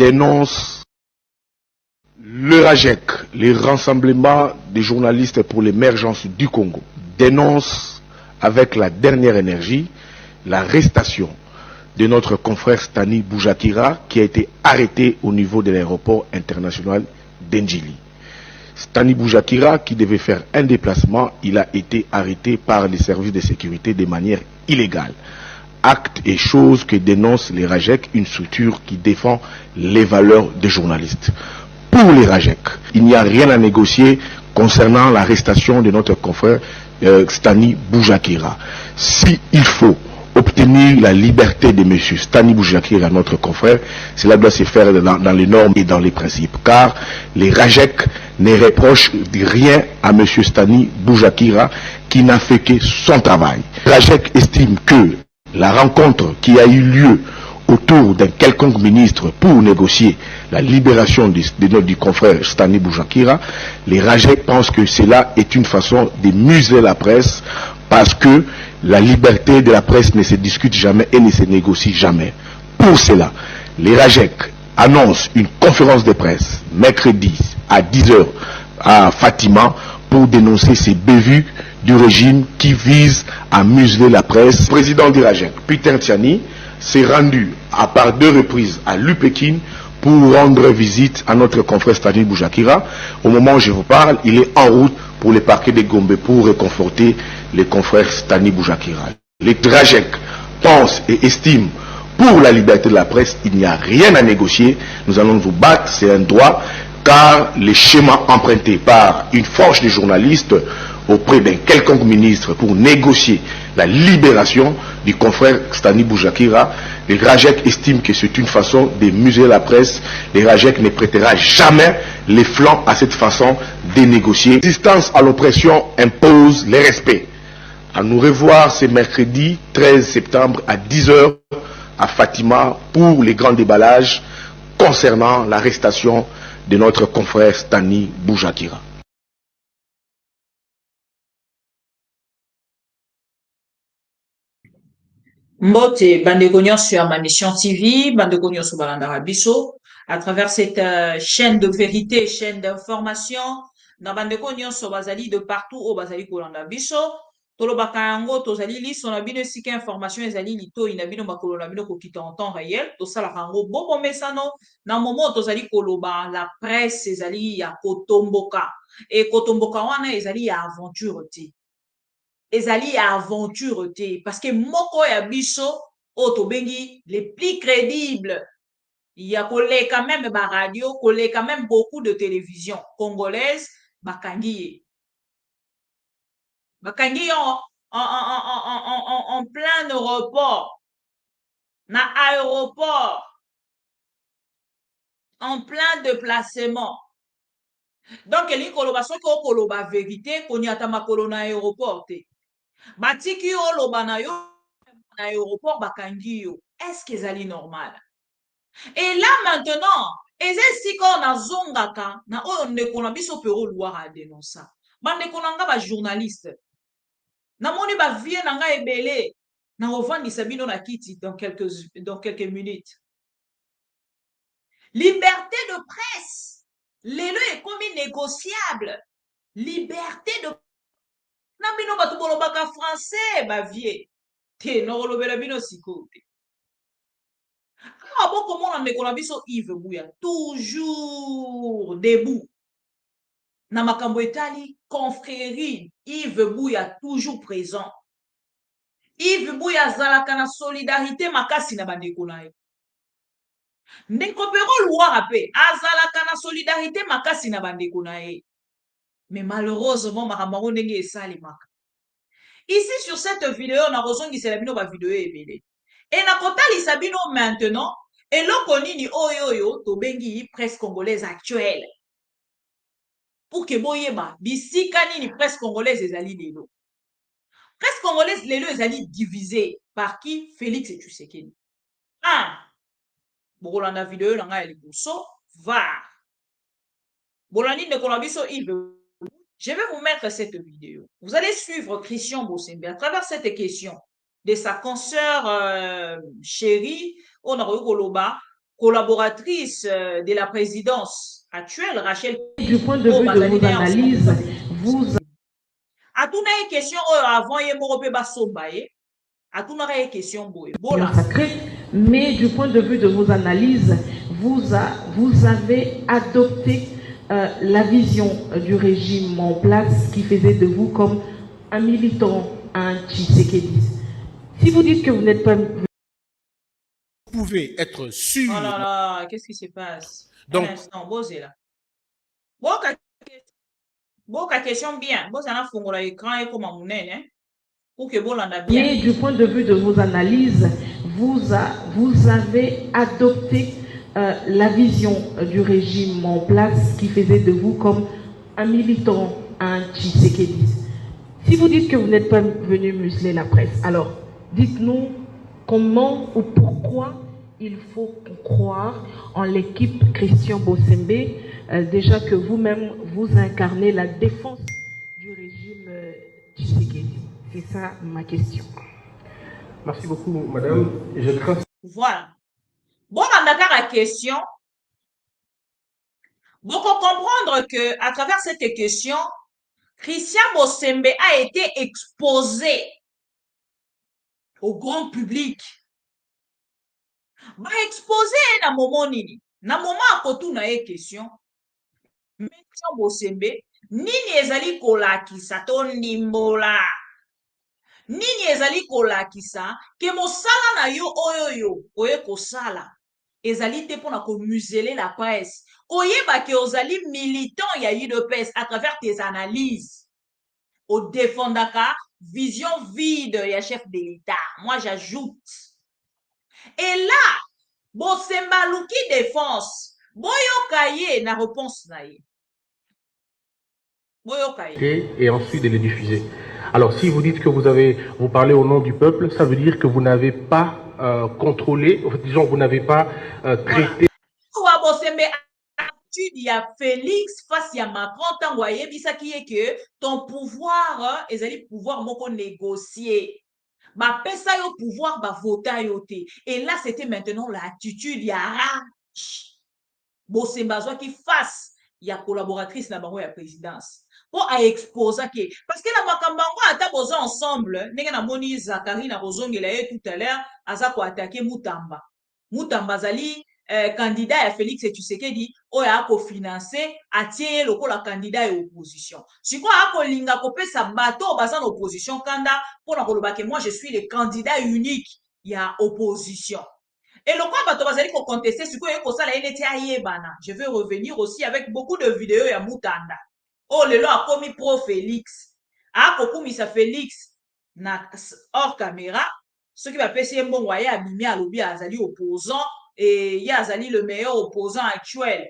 dénonce le RAJEC, les rassemblements des journalistes pour l'émergence du Congo, dénonce avec la dernière énergie l'arrestation de notre confrère Stani Boujakira qui a été arrêté au niveau de l'aéroport international d'Ndjili. Stani Boujakira qui devait faire un déplacement, il a été arrêté par les services de sécurité de manière illégale. Actes et choses que dénonce les RAJEC, une structure qui défend les valeurs des journalistes. Pour les RAJEC, il n'y a rien à négocier concernant l'arrestation de notre confrère Stani Boujakira. S'il faut obtenir la liberté de M. Stani Boujakira, notre confrère, cela doit se faire dans les normes et dans les principes. Car les RAJEC ne reprochent rien à M. Stani Boujakira qui n'a fait que son travail. RAJEC estime que la rencontre qui a eu lieu autour d'un quelconque ministre pour négocier la libération du confrère Stani Boujakira, les RAJEC pensent que cela est une façon de museler la presse parce que la liberté de la presse ne se discute jamais et ne se négocie jamais. Pour cela, les RAJEC annoncent une conférence de presse mercredi à 10h à Fatima pour dénoncer ces bévues du régime qui vise à museler la presse. Le président du RAJEC, Peter Tiani, s'est rendu à part 2 reprises à l'UPEKIN pour rendre visite à notre confrère Stani Boujakira. Au moment où je vous parle, il est en route pour le parquet de Gombe pour réconforter les confrères Stani Boujakira. Les RAJEC pensent et estiment pour la liberté de la presse, il n'y a rien à négocier. Nous allons vous battre, c'est un droit, car les schémas empruntés par une force de journalistes auprès d'un quelconque ministre pour négocier la libération du confrère Stani Boujakira, les RAJEC estiment que c'est une façon de museler la presse. Les RAJEC ne prêtera jamais les flancs à cette façon de négocier. La résistance à l'oppression impose le respect. À nous revoir ce mercredi 13 septembre à 10h à Fatima pour les grands déballages concernant l'arrestation de notre confrère Stani Boujakira. Mbote, bandeko nyonso ya ma Mission TV, bandeko nyonso balandaka biso, à travers cette chaîne de vérité, chaîne d'information, na bandeko nyonso bazali de partout au bazali kolanda biso, tolobaka yango tozali liso na bino esika information ezali litoi na bino makolo na bino kokita en temps réel, tosalaka yango boko mesano, na moment tozali koloba la presse ezali ya kotomboka, et kotomboka wana ezali ya aventure te. Ezali ya aventure te parce que moko ya biso oto bengi les plus crédibles ya koleka même ba radio koleka même beaucoup de télévision congolaise bakangi en plein aéroport na aéroport en plein déplacement. Donc elingi koloba soki okoloba vérité koniata makolo na aéroport te. Batiki oloba na yo na aéroport bakangi yo. Est-ce que ezali normal? Et là maintenant, eza esika na zongaka na oyo ndeko na biso pero loire a dénoncer. Bandeko na nga ba journaliste. Namoni ba vie na nga ebele na ovandisa bino na kiti dans quelques minutes. Liberté de presse. Lelo est comme négociable. Liberté de na bino batu bolobaka français ba vie te no kolobela bino siko te boko mona ndeko na biso Yves Buya toujours debout na makambo etali confrérie. Yves Buya toujours présent. Yves Buya azalaka na solidarité makasi na bandeko na ye. Ndeko pero Loire pe azalaka na solidarité makasi na bandeko na ye. Mais malheureusement makambo ndenge esalimaka. Ici sur cette vidéo na kozongisela bino ba vidéo ebele. Et na kotalisa bino maintenant eloko nini oyo tobengi presse congolaise actuelle. Pour que boyeba bisika nini presse congolaise ezali lelo. Presse congolaise lelo ezali divisée par qui? Félix Tshisekedi. Bokolanda vidéo na ngai liboso va. Bolandi ndeko na biso Yves. Je vais vous mettre cette vidéo. Vous allez suivre Christian Bosembe à travers cette question de sa consoeur chérie, on a koloba, collaboratrice de la présidence actuelle, Rachel. Du point de vue de vos analyses, vous... A tout une question avant il a tout une question sacrée, mais du point de vue de vos analyses, vous avez adopté la vision du régime en place qui faisait de vous comme un militant, un Tshisekedi. Si vous dites que vous n'êtes pas... Vous pouvez être sûr... Oh là là, qu'est-ce qui se passe? Donc, un instant, Bosé là. Boka question bien. Bosé a fongola l'écran et comme un hein? Pour que Bolanda bien. Mais du point de vue de vos analyses, vous avez adopté la vision du régime en place qui faisait de vous comme un militant, un Tshisekedi. Si vous dites que vous n'êtes pas venu museler la presse, alors dites-nous comment ou pourquoi il faut croire en l'équipe Christian Bossembe, déjà que vous-même vous incarnez la défense du régime Tshisekedi. C'est ça ma question. Merci beaucoup, madame. Je crains... Voilà. Bon, on a la question. Bon, pour comprendre que à travers cette question, Christian Bossembe a été exposé au grand public. Va exposé na moment nini. Na moment akotu na ye question. Christian Bossembe, nini ezali kolakisa to ndimbola. Nini ezali kolakisa ke mosala na yo oyo oye kosala. Ezali te pona ko museler la presse. Oyeba ke ozali militant ya UDPS à travers tes analyses. Au défendaka vision vide ya chef de l'État. Moi j'ajoute. Et là, Bossemba Luki défense. Boyokaye na réponse na ye. Boyokaye. Et ensuite de les diffuser. Alors, si vous dites que vous parlez au nom du peuple, ça veut dire que vous n'avez pas contrôlé, disons, vous n'avez pas traité. Il y a Félix face à Macron, tant qui est que ton pouvoir, ezali pouvoir moko négocier. Ma pesa yo pouvoir ba voter yote. Et là, c'était maintenant l'attitude ya rage. Bosemba qui face ya collaboratrice na bango ya présidence. Pour à exposer que parce que la makambango ata boza ensemble, ndenge na moni Zakari na bozongela ye tout à l'heure, aza ko attaquer Mutamba. Mutamba zali candidat ya Félix Tshisekedi oya ako financer atie lokola candidat ya opposition. Siko ako linga kopesa bato baza na opposition kanda pona koloba ke moi je suis le candidat unique ya opposition. Et le quoi bato bazali ko contester siko yeko sala yeneti ayebana. Je vais revenir aussi avec beaucoup de vidéos ya Mutanda. Oh lelo akomi pro Félix. Ako kumisa Félix na hors caméra. Ce qui va passer mbongo ya abimi alobi azali opposant et Yazali le meilleur opposant actuel.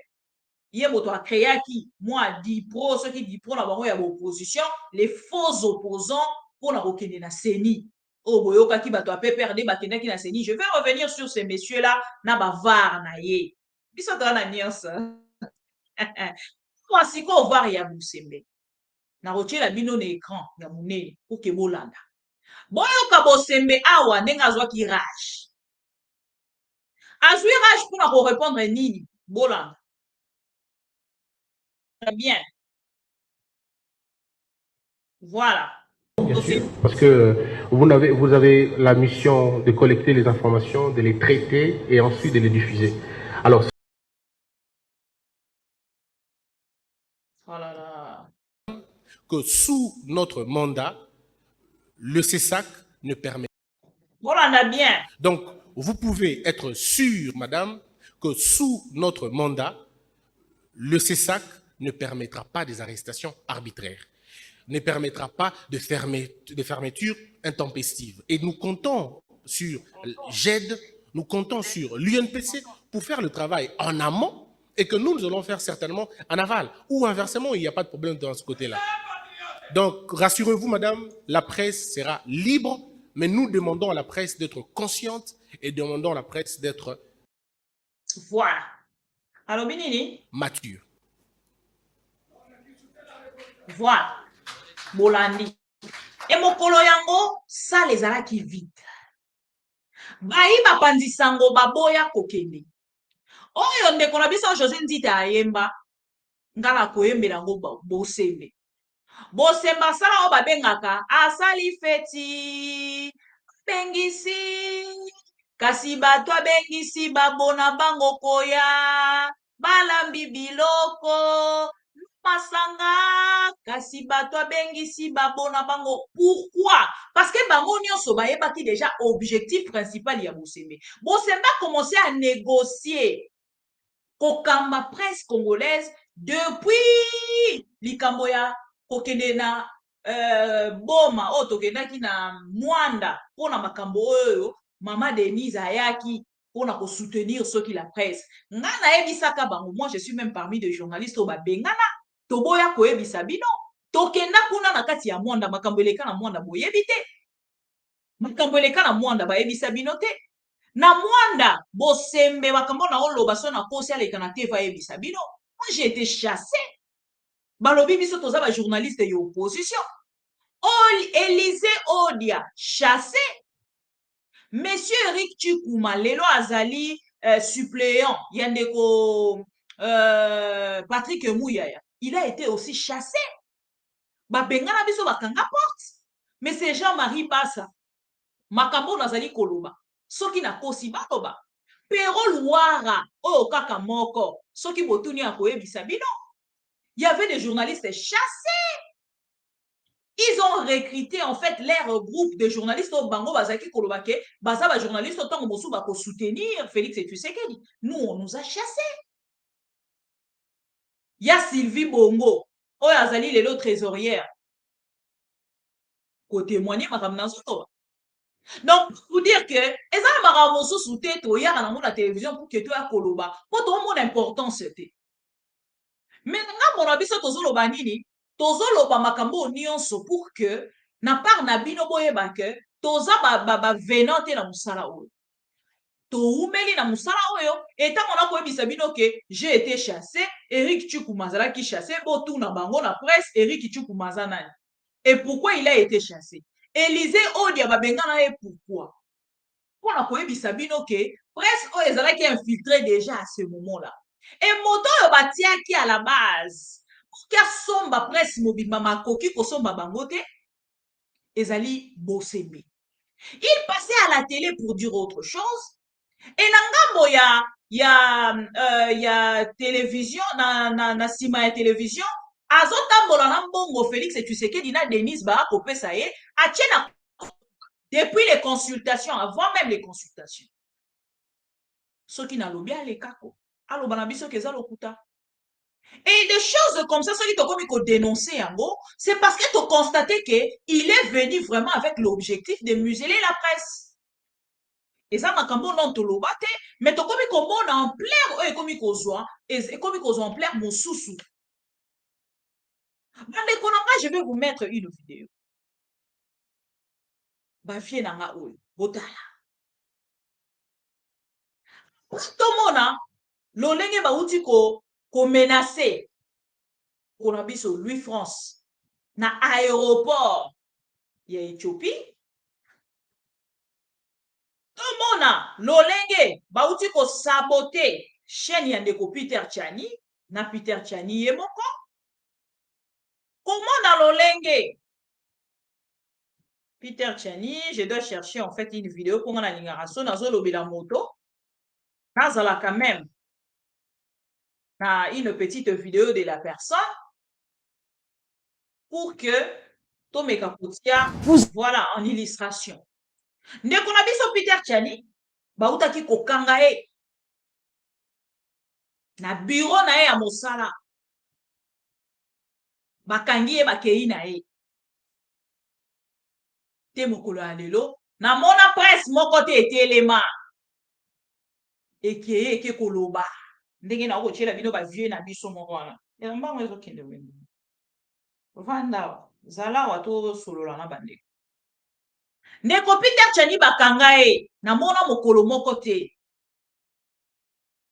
Il y a créé qui moi dit pro ceux qui dit pro na bango ya opposition les faux opposants pour na kokende na seni. Oh boyoka ki bato apé perdre bakenda ki na seni. Je vais revenir sur ces messieurs là na bavar na ye. Biso na niance. Moi siko var ya Bossembe. Na rotiela bino na écran ya munene pour que bolanda. Boyoka Bossembe awa ndenga azwa ki rage. Azui rage pour répondre nini Bolanda. Très bien. Voilà. Bien sûr, parce que vous avez la mission de collecter les informations, de les traiter et ensuite de les diffuser. Alors, oh là là. Que sous notre mandat, le CESAC ne permet pas. Bolanda bien. Donc, vous pouvez être sûr, madame, que sous notre mandat, le CESAC ne permettra pas des arrestations arbitraires, ne permettra pas de fermeture intempestive. Et nous comptons sur GED, nous comptons sur l'UNPC pour faire le travail en amont et que nous allons faire certainement en aval. Ou inversement, il n'y a pas de problème dans ce côté-là. Donc, rassurez-vous, madame, la presse sera libre, mais nous demandons à la presse d'être consciente et demandons à la presse d'être voilà. Alors, Binini? Mature. Voilà. Bolandi. Et mon yango, ça les ala qui vite. Baïba pandisango baboya kokende. oyo ndeko na biso José Ndita ayemba ngala koyembela yango bosembe bosemba asala oyo babengaka asali feti bengisi kasi bato abengisi babona bango koya balambi biloko masanga kasi bato abengisi babona bango. Pourquoi? Parce que bango nyonso bayebaki déjà objectif principal ya bosembe. Bosembe a commencé à négocier kokamba presse congolaise depuis likambo ya kokende na boma oyo tokendaki na Mwanda mpona makambo oyo mama Denise ayaki mpona kosoutenir soki la presse. Nga nayebisaka bango, moi je suis même parmi des journalistes oyo babengana toboya koyebisa bino tokenda kuna na kati ya Mwanda makambo eleka na Mwanda boyebi te, makambo eleka na Mwanda bayebisa bino te. Na Mwanda bosembe makambo na oloba so na kosi aleka na te bayebisa bino. Moi j'ai été chassé. Balobi biso toza ba journaliste ya opposition. Élysée Odia chassé. Monsieur Eric Chikuma lelo azali suppléant yandeko Patrick Mouyaya. Il a été aussi chassé. Babengana biso bakanga porte. Mais c'est Jean-Marie Bassa. Makambo nazali koloba. Soki na kosi baloba. Pero Luara o kaka moko. Soki botuni akoyebisa bino. Il y avait des journalistes chassés. Ils ont recruté en fait leur groupe de journalistes au Bango Bazaki Kolobake. Bazaba journalistes autant que pour soutenir Félix et Tshisekedi. Nous, on nous a chassés. Il y a Sylvie Bongo. Oh, Azali, les autres trésorières. Côté témoigner, madame Nazoto. Donc, pour dire que, et ça, madame Mosso soutient, il y a la télévision pour que tu aies Koloba. Pour tout le monde, important, c'était. Maintenant, mon avis, c'est Tozolo Banini. Tozolo Makambo Nyonso pour que, na part na bino boyeba que, Toza venante na musala oyo. Toumeli na musala oyo, et tant qu'on a koyebisa bino que j'ai été chassé, Eric Chukumazala qui chassé, botou na bango na presse, Eric Chukumazana. Et pourquoi il a été chassé? Élysée Odia babengana et pourquoi? Pour la koyebisa bino que presse oyo ezala qui infiltré déjà à ce moment-là. Et moto yo batia qui à la base. Pour qu'il somba presse mobile makoki ko somba bangote ezali bosembe. Il passait à la télé pour dire autre chose. Et nangambo ya télévision na sima ya télévision azotambola na mbongo Félix et Tshisekedi na Denise ba kopesa ye atiena depuis les consultations, avant même les consultations. Ce qui n'a l'obé à l'écako. Alors, banabiso keza lokuta. Et des choses comme ça, ceux qui t'ont comme dénoncer en gros, c'est parce que tu as constaté qu'il est venu vraiment avec l'objectif de museler la presse. Et ça, ma kambo non to lobate, mais tu as comme en plein, et comme en plein mon sous-sous. Je vais vous mettre une vidéo. Bafie nanga oyo, botala. Tomona, lolenge bauti ko menacer kona biso Louis France na aéroport ya Éthiopie. Tomona, lolenge bauti ko saboter chaîne ya ndeko Peter Tchani na Peter Tchani ye moko. Comment na lolenge Peter Tchani, je dois chercher en fait une vidéo pour la lingaraso nazo lobela moto. Nazala quand même une petite vidéo de la personne pour que Tomeka Koutia, voilà en illustration. Ndeko na biso Peter Tchani bautaki kokanga ye na bureau na ye ya mosala bakangi ye bakei na ye te mokolo ya lelo na mona presse moko te etelema ekeye eke koloba ndenge na okotiela bino bavieux na biso moko wana mbango ezokende wende vanda zala wato solola na bandeko ndeko Peter Tchani bakanga ye na mona mokolo moko te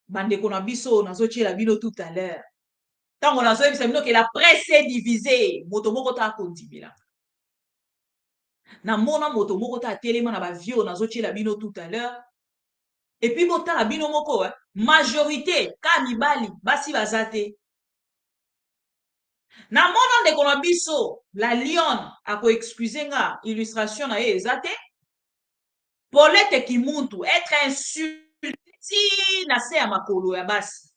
bandeko na biso nazotiela bino tout à l'heure tango nazoyebisa bino que la presse est divisée moto moko ta akondimela na mona moto moko ta atelema na bavieux nazotiela bino tout à l'heure Et puis botala bino moko majorité ka mibali basi bazate. Na mona ndeko na biso la lion ako excuse nga illustration na ye ezate. Paulette Kimuntu être insulté na se ya makolo ya basi.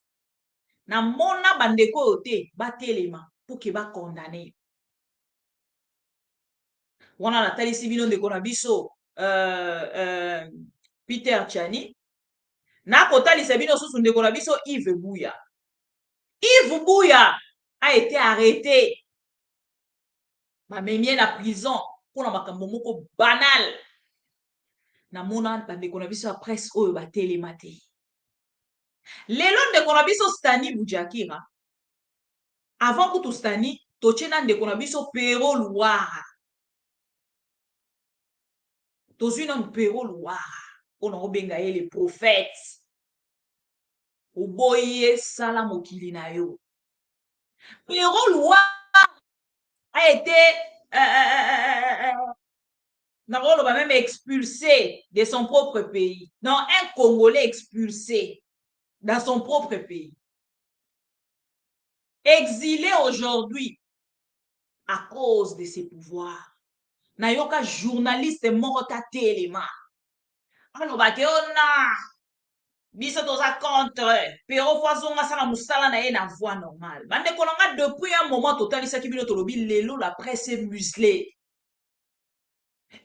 Na mona bandeko ote batelema pour que ba condamner. Wana natalisi bino ndeko na biso Peter Tchani. Na kotalisa bino susu ndeko na biso Yves Buya. Yves Buya a été arrêté. Bamemie na prison pour na makambo moko banal. Na mona bandeko na biso ya presse oyo batelema te. Lelo ndeko na biso Stani Bujakira. Avant kutu Stani, tochena ndeko na biso Pero Luara. Tozwi na Pero Luara. On a benga ye les prophètes. Oboye sala mokili na yo. Pero Luara a été même expulsé de son propre pays. Non, un Congolais expulsé dans son propre pays. Exilé aujourd'hui à cause de ses pouvoirs. Nayoka journaliste morota telema. Alors bakeona biso toza contre pero foazonga sala musala na ye na voix normale. Bande kolanga depuis un moment total isaki bino tolobi lelo la presse est muselée.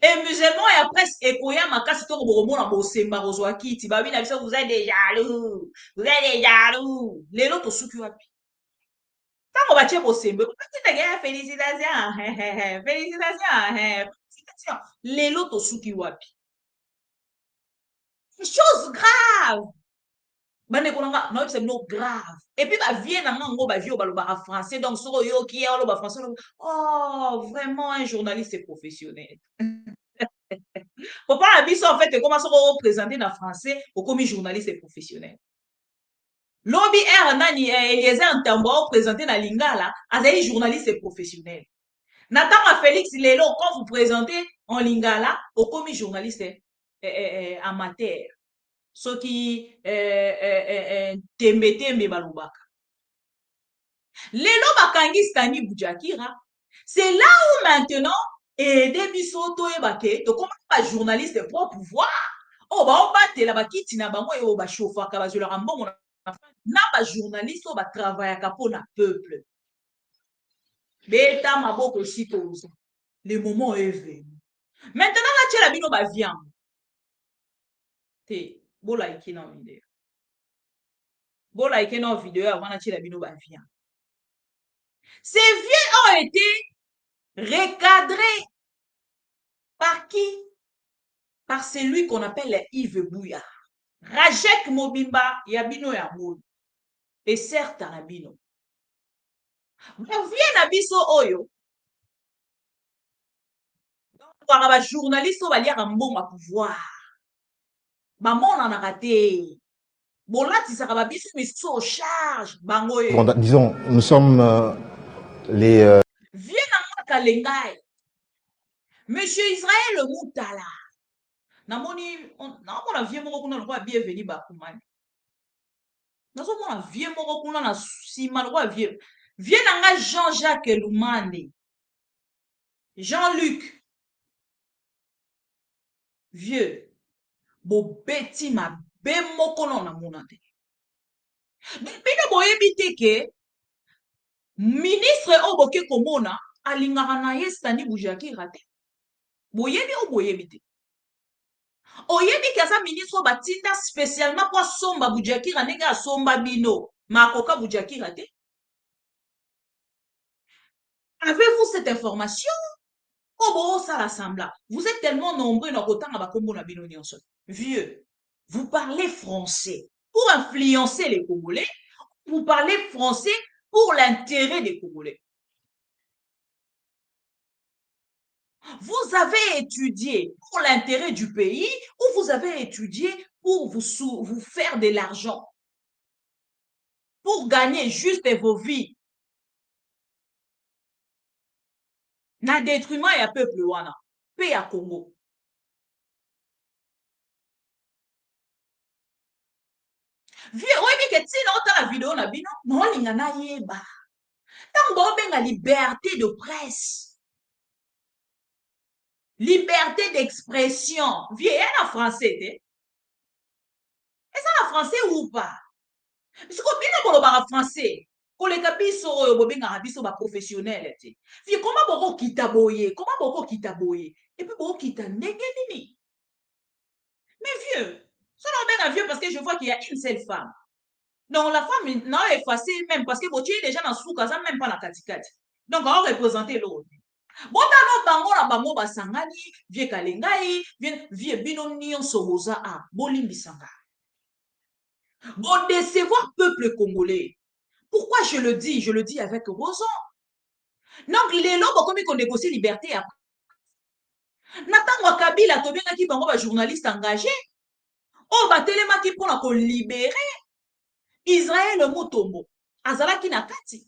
Et musulman et après ekoya makasi to boromona bosemba rozwa kiti babi na biso vous êtes des jaloux. Vous êtes des jaloux. Lelo to suki wapi. Tango batie bosembe félicitations. Félicitations. Lelo to suki wapi. Chose grave. Bande kolanga no c'est no grave. Et puis ba vie na ngo ba vie ba français donc soro yo ki ya ba français. Oh, vraiment un journaliste professionnel. Papa Abisso en fait comment ça représenter dans français au comme journaliste professionnel. Lobby R nani Eliezer Ntambo représenté dans Lingala azali journaliste professionnel. Nathan Félix Lelo quand vous présentez en Lingala au comme journaliste amateur. Ce qui tembe balubaka. Lelo bakangi Stani Bujakira. C'est là où maintenant et biso toyebake to comment pas journaliste pour pouvoir oh ba on batela ba kiti na bango e ba chauffa ka ba zola mbongo na ba journaliste ba travailler pour na peuple beta maboko sitozo le moment est venu maintenant la tchela bino ba viande te bola ikina vidéo bola ikina vidéo avant la tchela bino ba viande ces vieux ont été recadrés par qui? Par celui qu'on appelle Yves Buya. Rajek Mobimba, Yabino Yabou. Et certes, Arabino. Mais vient Abiso Oyo. Donc, un journaliste, on va lire un bon pouvoir. Maman en a raté. Bon, là, tu sais, Abiso, mais so charge. Disons, nous sommes les. Viens à Kalengay. Monsieur Israël Moutala. Namoni, on vient moko kuna lokwa bienvenue bakumani. Nazo mona vie moko kuna na sima lokwa vie. Viens nanga Jean-Jacques Lumande. Jean-Luc. Vieux. Bo beti ma be moko na mona te. Bino boyebi te ke ministre oboke komona alingaka na ye Stani Bujakira te. Boyebi o boyebi te. Oyebi kaza ministre batinda spécialement pour somba Bujakira nega somba bino makoka Bujakira te. Avez-vous cette information? Oh ça l'assemblée. Vous êtes tellement nombreux dans autant à bakombo na bino nyonso. Vieux, vous parlez français pour influencer les Congolais. Vous parlez français pour l'intérêt des Congolais. Vous avez étudié pour l'intérêt du pays ou vous avez étudié pour vous faire de l'argent, pour gagner juste vos vies. Na détriment ya peuple wana, pe ya Congo. Vieux, oui, mais que tu dans la vidéo, na bino, non, l'ingana yeba. Tant que la liberté de presse, liberté d'expression. Vieux, il y a en français, est-ce en français ou pas? Parce que bino bolo français. Koleka biso oyo bobengaka biso ba professionnel te. Vieux, comment boko kita boye? Comment boko kita boye? Et puis boko kita ndenge nini? Mais vieux, ça non ben vieux parce que je vois qu'il y a une seule femme. Donc la femme n'a pas effacé même parce que tu es déjà dans souka, ça même pas la katikati. Donc on va représenter l'autre. Bon dans bango na bango basangani, vieux kalengai, vieux bino nyonso boza a bolimbisanga. Bon décevoir peuple congolais. Pourquoi je le dis? Je le dis avec raison. Donc les lots comme qu'on négocie liberté après. Natangwa Kabila tobenga ki bango ba journaliste engagé. Oh ba telema ki pona ko libérer Israël Motombo. Azalaki na kati.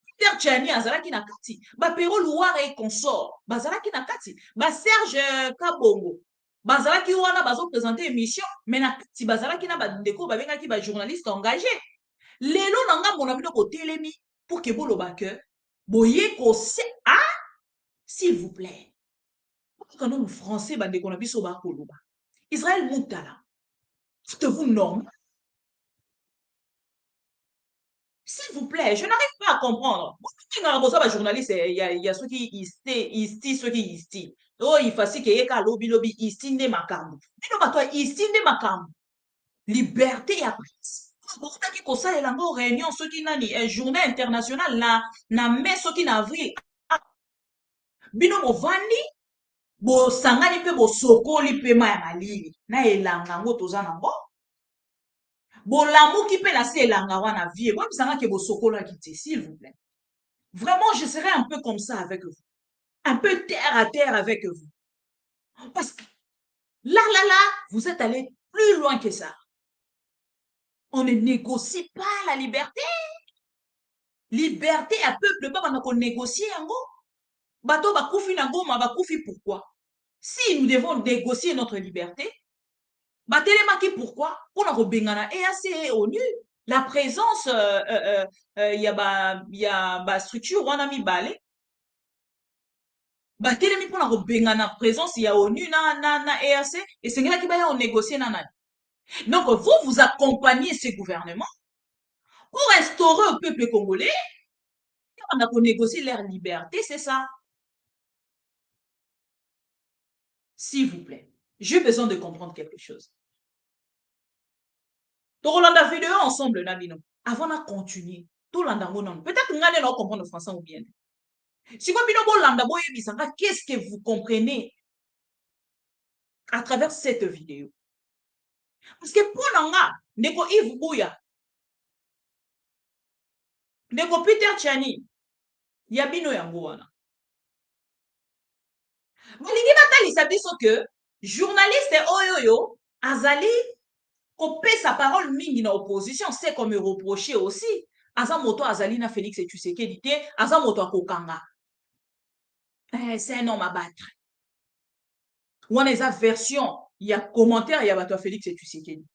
Peter Tchani azalaki na kati. Ba Pero Louare et consort. Bazalaki na kati. Ba Serge Kabongo. Bazalaki wana bazo présenter émission mais na kati bazalaki na ba ndeko ba benga ki ba journaliste engagé. Lelo nanga mona bino ko telemi pour que bolo ba que boye ko se ah s'il vous plaît. Quand nous français ba ndeko na biso ba koloba. Israël Moutala. Êtes-vous normal? S'il vous plaît, je n'arrive pas à comprendre. Les journalistes, il y a ceux qui ici, ceux qui ici. Oh, il faut qu'il y ait un lobby, ici, ne makambo. Mais non, toi, ici, ne makambo. Liberté et presse. Pourquoi qu'il y a une réunion, ceux qui n'ont une journée internationale, na mai, ceux qui n'ont avril. Bino mo vandi, bo sangani pe bo sokoli pe ma ya malili. Na elanga ngo toza nango. Bolamu qui peut la elanga wana vie. Moi, ça que bo sokola kité, s'il vous plaît. Vraiment, je serai un peu comme ça avec vous. Un peu terre à terre avec vous. Parce que là, vous êtes allé plus loin que ça. On ne négocie pas la liberté. Liberté à peuple, pas qu'on négocie en gros. Bato bakoufi nango, ma bakoufi pourquoi? Si nous devons négocier notre liberté, batelemaki pourquoi? Pour la robengana EAC ONU. La présence, y a structure, on a mis balai. Batelemi pour la robengana présence, il y a ONU, na EAC, et c'est là qui va négocier nanani. Donc, vous accompagnez ce gouvernement pour instaurer au peuple congolais, on a pour négocier leur liberté, c'est ça. S'il vous plaît, j'ai besoin de comprendre quelque chose. Donc, on a vidéo ensemble, Nabino. Avant de continuer, tout le monde, peut-être que nous allons comprendre le français ou bien. Si vous avez qu'est-ce que vous comprenez à travers cette vidéo? Parce que pour nous, Neko Yves Bouya, Neko Peter Tchani, Yabino Yangoana. Malingi Natali Sabiso que journaliste Oyoyo, Azali, copé sa parole mingi na opposition, c'est comme reproché aussi. Azamoto Azali na Félix et Tshisekedi te, Azamoto Akokanga. C'est un homme à battre. Ou on a version, il y a commentaire, il y a bateau Félix et Tshisekedi.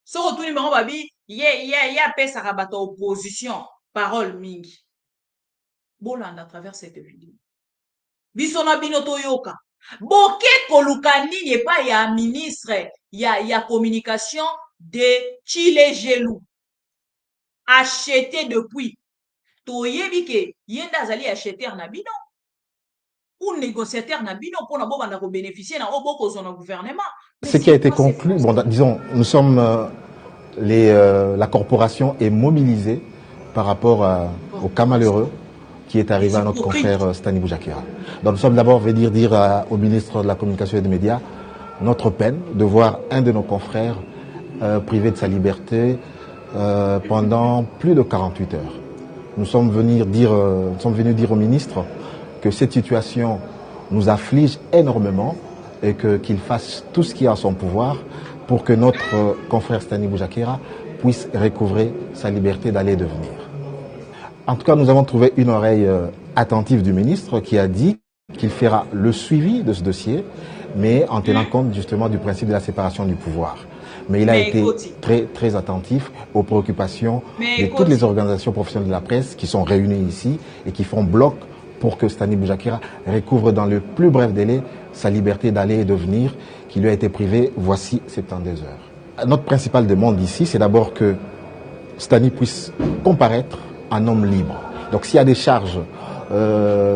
Ce retour numéro babi, il y a pesa rabato opposition, parole mingi. Bolanda à travers cette vidéo. Bisona binoto yoka. Boke kolukani n'est pas ya ministre, ya communication de Chile Gelou. Acheté depuis. Toyebi ke yenda zali acheter na bino. Ou négociateur na bino pour na bobanda ko bénéficier na oboko zona gouvernement. Ce qui a été conclu, bon, disons, nous sommes la corporation est mobilisée par rapport au cas malheureux qui est arrivé à notre confrère Stani Boujakera. Donc nous sommes d'abord venir dire au ministre de la Communication et des Médias notre peine de voir un de nos confrères privé de sa liberté pendant plus de 48 heures. Nous sommes venus dire au ministre que cette situation nous afflige énormément et qu'il fasse tout ce qui est en son pouvoir pour que notre confrère Stani Boujakera puisse recouvrer sa liberté d'aller et de venir. En tout cas, nous avons trouvé une oreille attentive du ministre qui a dit qu'il fera le suivi de ce dossier, mais en tenant compte justement du principe de la séparation du pouvoir. Mais il a Mais été écoute. très attentif aux préoccupations Mais de écoute. toutes les organisations professionnelles de la presse qui sont réunies ici et qui font bloc pour que Stani Boujakira recouvre dans le plus bref délai sa liberté d'aller et de venir qui lui a été privée voici 72 heures. Notre principale demande ici, c'est d'abord que Stani puisse comparaître en homme libre. Donc s'il y a des charges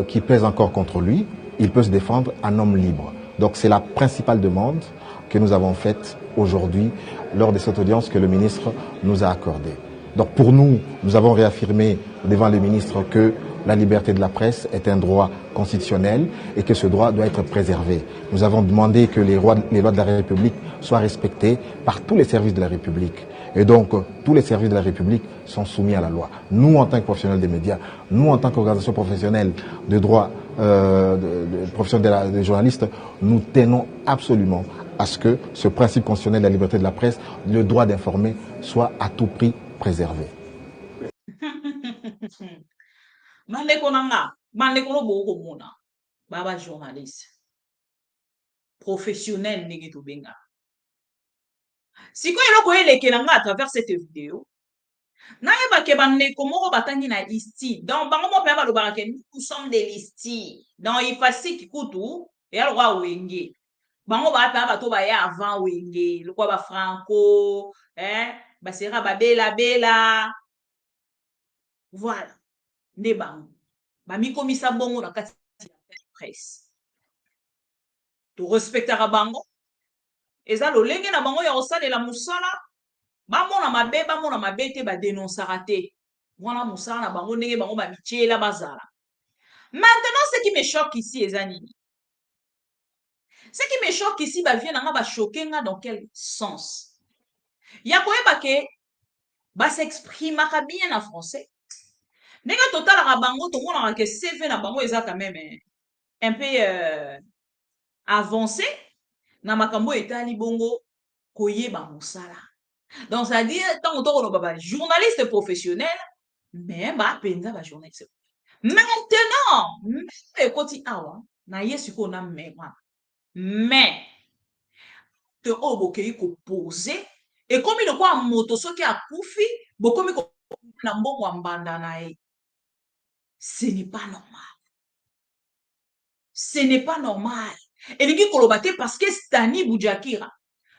qui pèsent encore contre lui, il peut se défendre en homme libre. Donc c'est la principale demande que nous avons faite aujourd'hui lors de cette audience que le ministre nous a accordée. Donc pour nous, nous avons réaffirmé devant le ministre que la liberté de la presse est un droit constitutionnel et que ce droit doit être préservé. Nous avons demandé que les lois de la République soient respectées par tous les services de la République. Et donc, tous les services de la République sont soumis à la loi. Nous, en tant que professionnels des médias, nous, en tant qu'organisation professionnelle de droit, professionnels des journalistes, nous tenons absolument à ce que ce principe constitutionnel de la liberté de la presse, le droit d'informer, soit à tout prix préservé. Baba journaliste professionnel ndenge tobenga. Siko eloko elekelanga à travers cette vidéo. Nayeba ke bandeko moko batangi na isti. Donc bango mo pe balobaka ke nous sommes des listi. Donc ifasi kikutu ya lwa wenge. Bango ba pe bato ba ya avant wenge, lokwa ba Franco, ba sera ba bela. Voilà. Nde bango. Ba mikomisa bongo na kati presse. To respectera bango. Eza lolenge na bango ya osalela musala. Bamona mabe te ba dénonçara te. Wana musala na bango ndenge bango ba michela bazala. Maintenant ce qui me choque ici ezanini. Ce qui me choque ici ba vient nga ba choquer nga dans quel sens? Ya koyeba ke ba s'exprimera bien en français. Ndenge total la bango to mona ke CV na bango eza quand même un peu avancé na makambo etali bongo koyeba musala. Donc ça dit tant on baba journaliste professionnel mais ba penza ba journaliste. Maintenant écoute awa na yesu ko na mais te obokei ko poser et comme il quoi moto soki akufi bokomi ko na mbongo mbanda na e. Ce n'est pas normal. Ce n'est pas normal. Et lingi kolobate parce que Stani Boujakira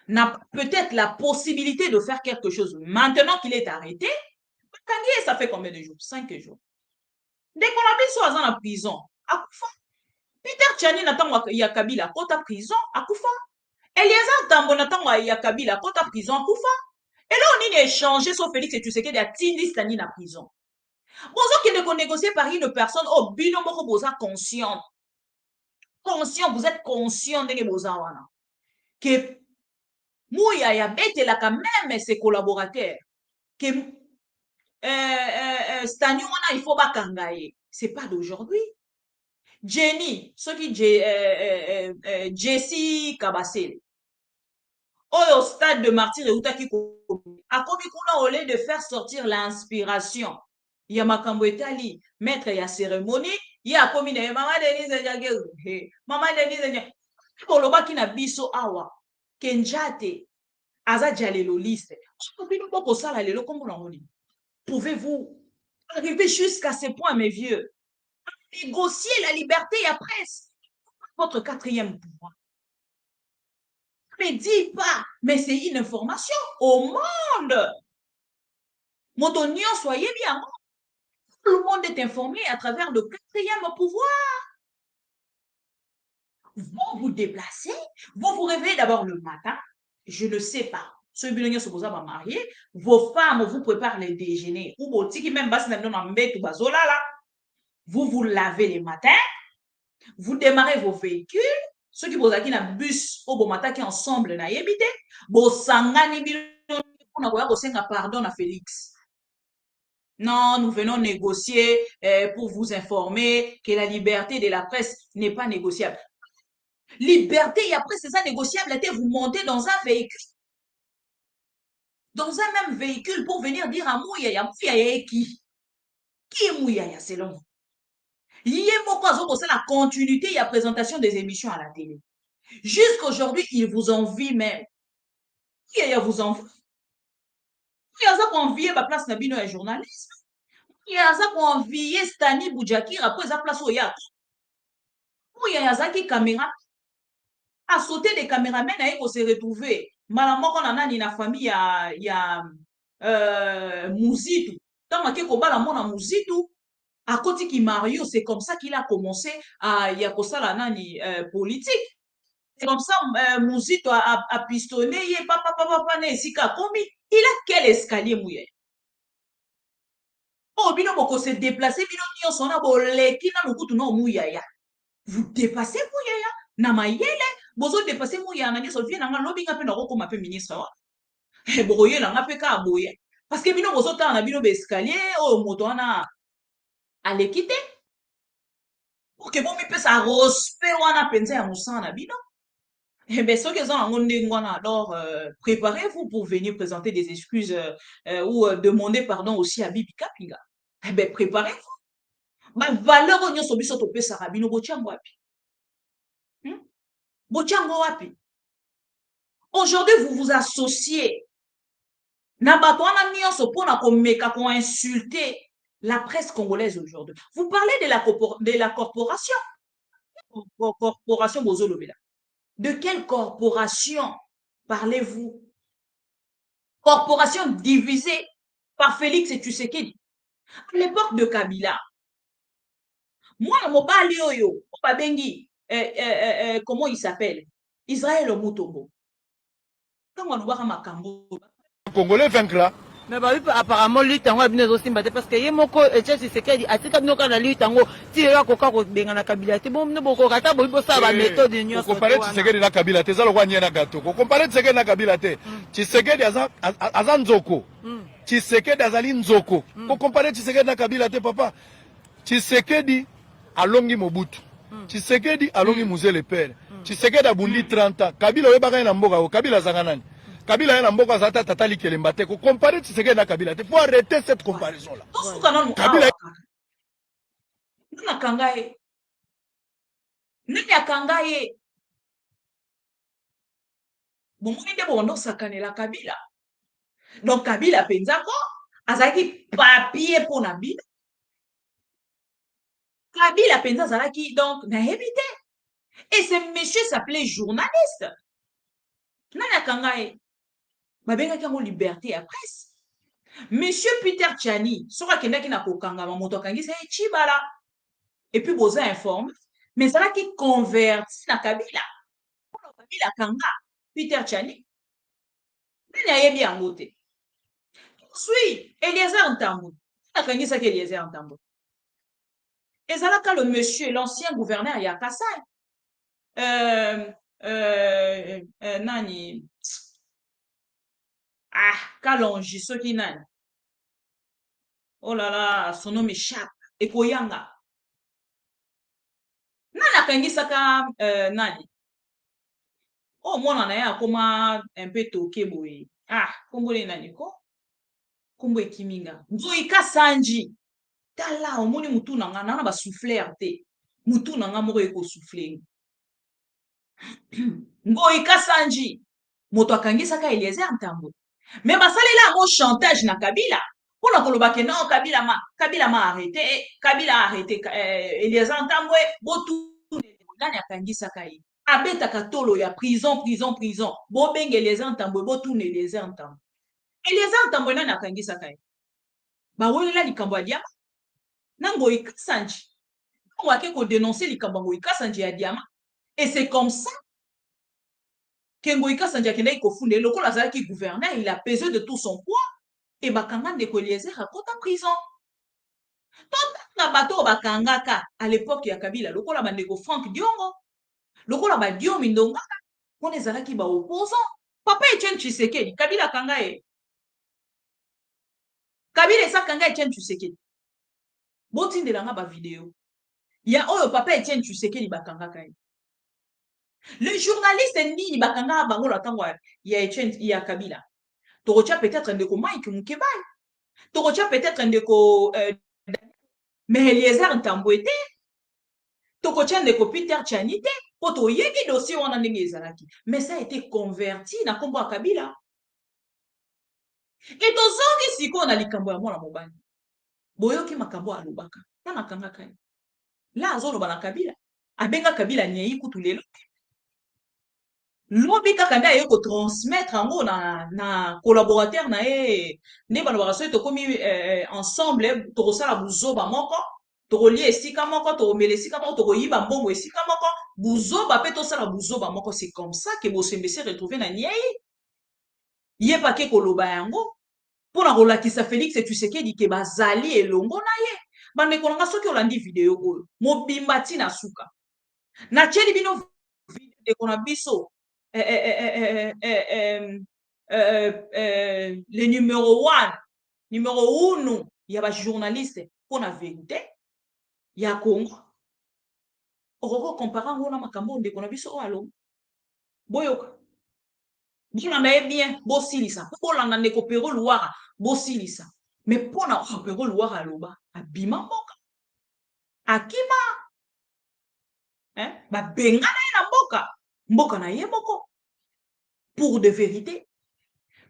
n'a peut-être la possibilité de faire quelque chose. Maintenant qu'il est arrêté, ça fait combien de jours? 5 jours. Dès qu'on a mis soit en prison, à Koufa. Peter Tchani n'attend ya Kabila, kota prison, à Koufa. Eliezer Tambo n'attend ya Kabila, kota prison, à Koufa. Et là, on a échangé sur Félix et tu sais qu'il y a Tindi Stani na prison. Bonjour qui ne négocier par une personne, oh, bino moko boza conscient. Conscient, vous êtes conscient de bozawana. Que Mouya ya bête là quand même ses collaborateurs. Que Stani wana il faut pas kangaye. C'est pas d'aujourd'hui. Jenny, ce qui Jessie Kabasele. Au stade de martyr et outaki a komi kuna au lieu de faire sortir l'inspiration. Il y a makambo etali, maître ya cérémonie, il y a komi na mama Denise Njage. Mama Denise Njage. Koloba ki na biso awa. Kenjate aza dialelo liste. Pouvez-vous arriver jusqu'à ce point, mes vieux? Négocier la liberté et la presse. Votre quatrième pouvoir. Mais dis pas, mais c'est une information au monde. Montonio, soyez bien. Tout le monde est informé à travers le quatrième pouvoir. Vous vous déplacez, vous vous réveillez d'abord le matin. Je ne sais pas. Ceux qui sont mariés, vos femmes vous préparent les déjeuners. Ou même vous vous lavez le matin, vous démarrez vos véhicules. Ceux qui vous ont un bus au bon matin qui ensemble na yebite, bo sangani pardon à Félix. Non, nous venons négocier pour vous informer que la liberté de la presse n'est pas négociable. Liberté et après c'est ça négociable, vous montez dans un véhicule. Dans un même véhicule pour venir dire à Mouyaya qui? Qui est Mouyaya selon vous? C'est la continuité et la présentation des émissions à la télé. Jusqu'aujourd'hui, ils vous envient même. Il y a vous envoie. Il y a ça pour envier ma place Nabino et journaliste. Il y a ça pour envier Stani Boudjaki après sa place au Yak. Il y a ça qui caméra. À sauter des caméramens, il se retrouver. Malamoko on a na famille il y a Mouzitou. Tant que Kobala mona Mouzitou. À côté qui Mario, c'est comme ça qu'il a commencé à y a la nani politique. C'est comme ça, Mouzito a pistonné, papa, sika komi. Il a quel escalier mouillé? Oh, bino boko se déplacer, bino nyo sona boleki na lukutu no mouyaya. Vous dépassez mouyaya, na mayele, bozo dépassez mouyaya, na nyo so vien nga lobi nga pe na roko ma pe ministre wa. Boko ye na nga pe ka aboye. Parce que bino bozo ta na bino be escalier, oh moto wana alekite. Pour que bon mi pe sa respect wana penza ya musana na bino. Eh bien, ceux qui sont en alors préparez-vous pour venir présenter des excuses ou demander pardon aussi à Bibi Kapinga. Eh bien, préparez-vous. Ma valeur on yoso biso to pesa rabino bochango wapi. Bochango wapi. Aujourd'hui, vous vous associez. Na bato wana nyonso pona komeka ko insulter la presse congolaise aujourd'hui. Vous parlez de la corporation. Corporation Bozolobela. De quelle corporation parlez-vous? Corporation divisée par Félix et Tshisekedi. À l'époque de Kabila, moi, mon balioyo, Bengi, comment il s'appelle? Israël Mutombo. Comment on voit Makambo? Congolais vaincra. Mais bah oui, apparemment lui tango a bien aussi parce que yé moko Etienne Tshisekedi a tika bino kana lui tango ti ya koka ko benga na Kabila te bon no boko kata bo bosa ba méthode nyo ko comparer Tshisekedi na Kabila te zalo kwa nyena gato ko comparer Tshisekedi na Kabila te Tshisekedi azan nzoko Tshisekedi azali nzoko ko comparer Tshisekedi na Kabila te papa Tshisekedi alongi Mobutu Tshisekedi alongi Muzele Pele Tshisekedi abundi 30 ans Kabila oyebaka na mboka ko Kabila zanga nani Kabila yana mboka zata tatali kelembate ko comparer Tshisekedi na Kabila te faut arrêter cette comparaison là. Kabila nana kangaye nani akangaye bomoni nde bondo sakanela Kabila donc Kabila penza ko azaki papier pour na bino Kabila penza azalaki donc na hebite et ce monsieur s'appelait journaliste nani akangaye babengaki yango liberté ya presse. Monsieur Peter Tchani, soka kendaki na kokangama moto akangisa chibala. Et puis boza informe, mais ça qui converti na Kabila. Kabila kanga Peter Tchani. Nani ayebi yango te. Puis Eliezer Ntambo. Akangisa ke Eliezer Ntambo. Ezalaka le monsieur, l'ancien gouverneur ya Kasai. Nani Kalonji, ceux qui n'ont. Oh là là, son nom m'échappe. Ekoyanga. Nana kangisaka nani? Oh, moi, on a comment un peu toqué, boy. Kombo le nani ko? Kombo ekiminga. Nzoika Sanji. Tala, omoni mutu nanga, nana ba souffler te. Mutu nanga moko eko souffler. Ngoika Sanji. Moto akangisaka Eliezer Ntambo. Mais basalela ngo chantage na Kabila. Pour la kolobake non Kabila ma arrêté, Kabila a arrêté Eliezer Ntambo botu nani akangisaka ye. Abeta katolo ya prison. Bo benge Eliezer Ntambo botu ne Eliezer Ntambo. Eliezer Ntambo nani akangisaka ye. Ba wolela likambo ya diama. Nango ikasanji. On va ko dénoncer likambo ngo ikasanji ya diama. Et c'est comme ça Kengoïka Sandiakenda Ikofunde, le col azaki gouverneur, il a pesé de tout son poids. Et Bakanga de Eliezer raconte en prison. Tant na bateau Bakangaka, à l'époque, il y a Kabila, le col a bandeko Franck Diongo, le col a Badio Mindonga, on est allé qui ba opposant. Papa Etienne Tshisekedi, Kabila Kangae. Kabila sa Kanga Etienne Tshisekedi. Botin de la ba vidéo. Il y a oh papa Etienne Tshisekedi Bakangaka. Le journaliste ni bakanga bango la tango ya Etienne ya Kabila. Torocha peut-être ndeko Mike Mukebai. Torocha peut-être ndeko mais Eliezer Ntambo ete. Tokocha ndeko Peter Tchani te. Poto yeki dossier wana ndenge ezalaki. Mais ça a été converti na kombo Kabila. Et tozongi siko na likambo ya mwana mobali. Boyoki makambo alobaka. Na kangaka. La azoloba na Kabila. Abenga Kabila nyei kutu lelo. Lobi kaka nda ye ko transmettre ango na collaborateur na ye ne bana ba so to komi ensemble to sala buzoba moko to li esika moko to mele esika moko to yiba mbongo esika moko buzoba pe to sala buzoba moko. C'est comme ça que Bosembe s'est retrouvé na nyei ye pa ke koloba yango pona kolakisa Félix Tshisekedi ke bazali elongo na ye bande kolanga soki olandi video oyo mobimba tina suka na cheli bino video de kona biso le numéro 1 numéro 1 ya ba journaliste pour la vérité ya Congo okoko compara ngona makambo de kona biso alo boyoka Bina ye bien bosilisa kolanda ndeko Pero Luara bosilisa mais pona Pero Luara aloba abima mboka akima ba benga na ye na mboka na ye moko pour de vérité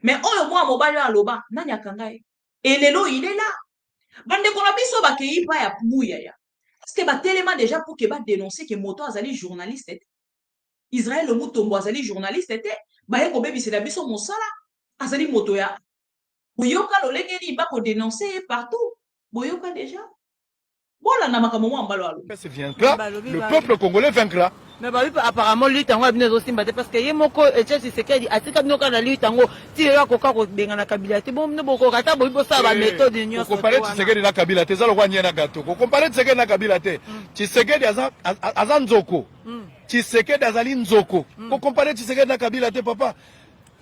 mais oyo mwa mobali aloba nani akanga ye elelo il est là bande kona biso ba kei pa ya muya ya parce que ba tellement déjà pour que ba dénoncer que moto azali journaliste Israël Mutombo azali journaliste était baye ko bebisela biso mosala azali moto ya boyoka lolengeli ba ko dénoncer partout boyoka déjà voilà na makambo mwa mbalo alo c'est vaincra le peuple congolais vaincra mais bah oui apparemment lui tango abine zo simba te parce que ye moko Etienne Tshisekedi atika binoka na lui tango ti ya koka ko benga na Kabila te bon ne boko kata bo bosa ba méthode nyo ko comparer Tshisekedi na Kabila te zalo kwa nyena gato ko comparer Tshisekedi na Kabila te Tshisekedi azan nzoko Tshisekedi azali nzoko ko comparer Tshisekedi na Kabila te papa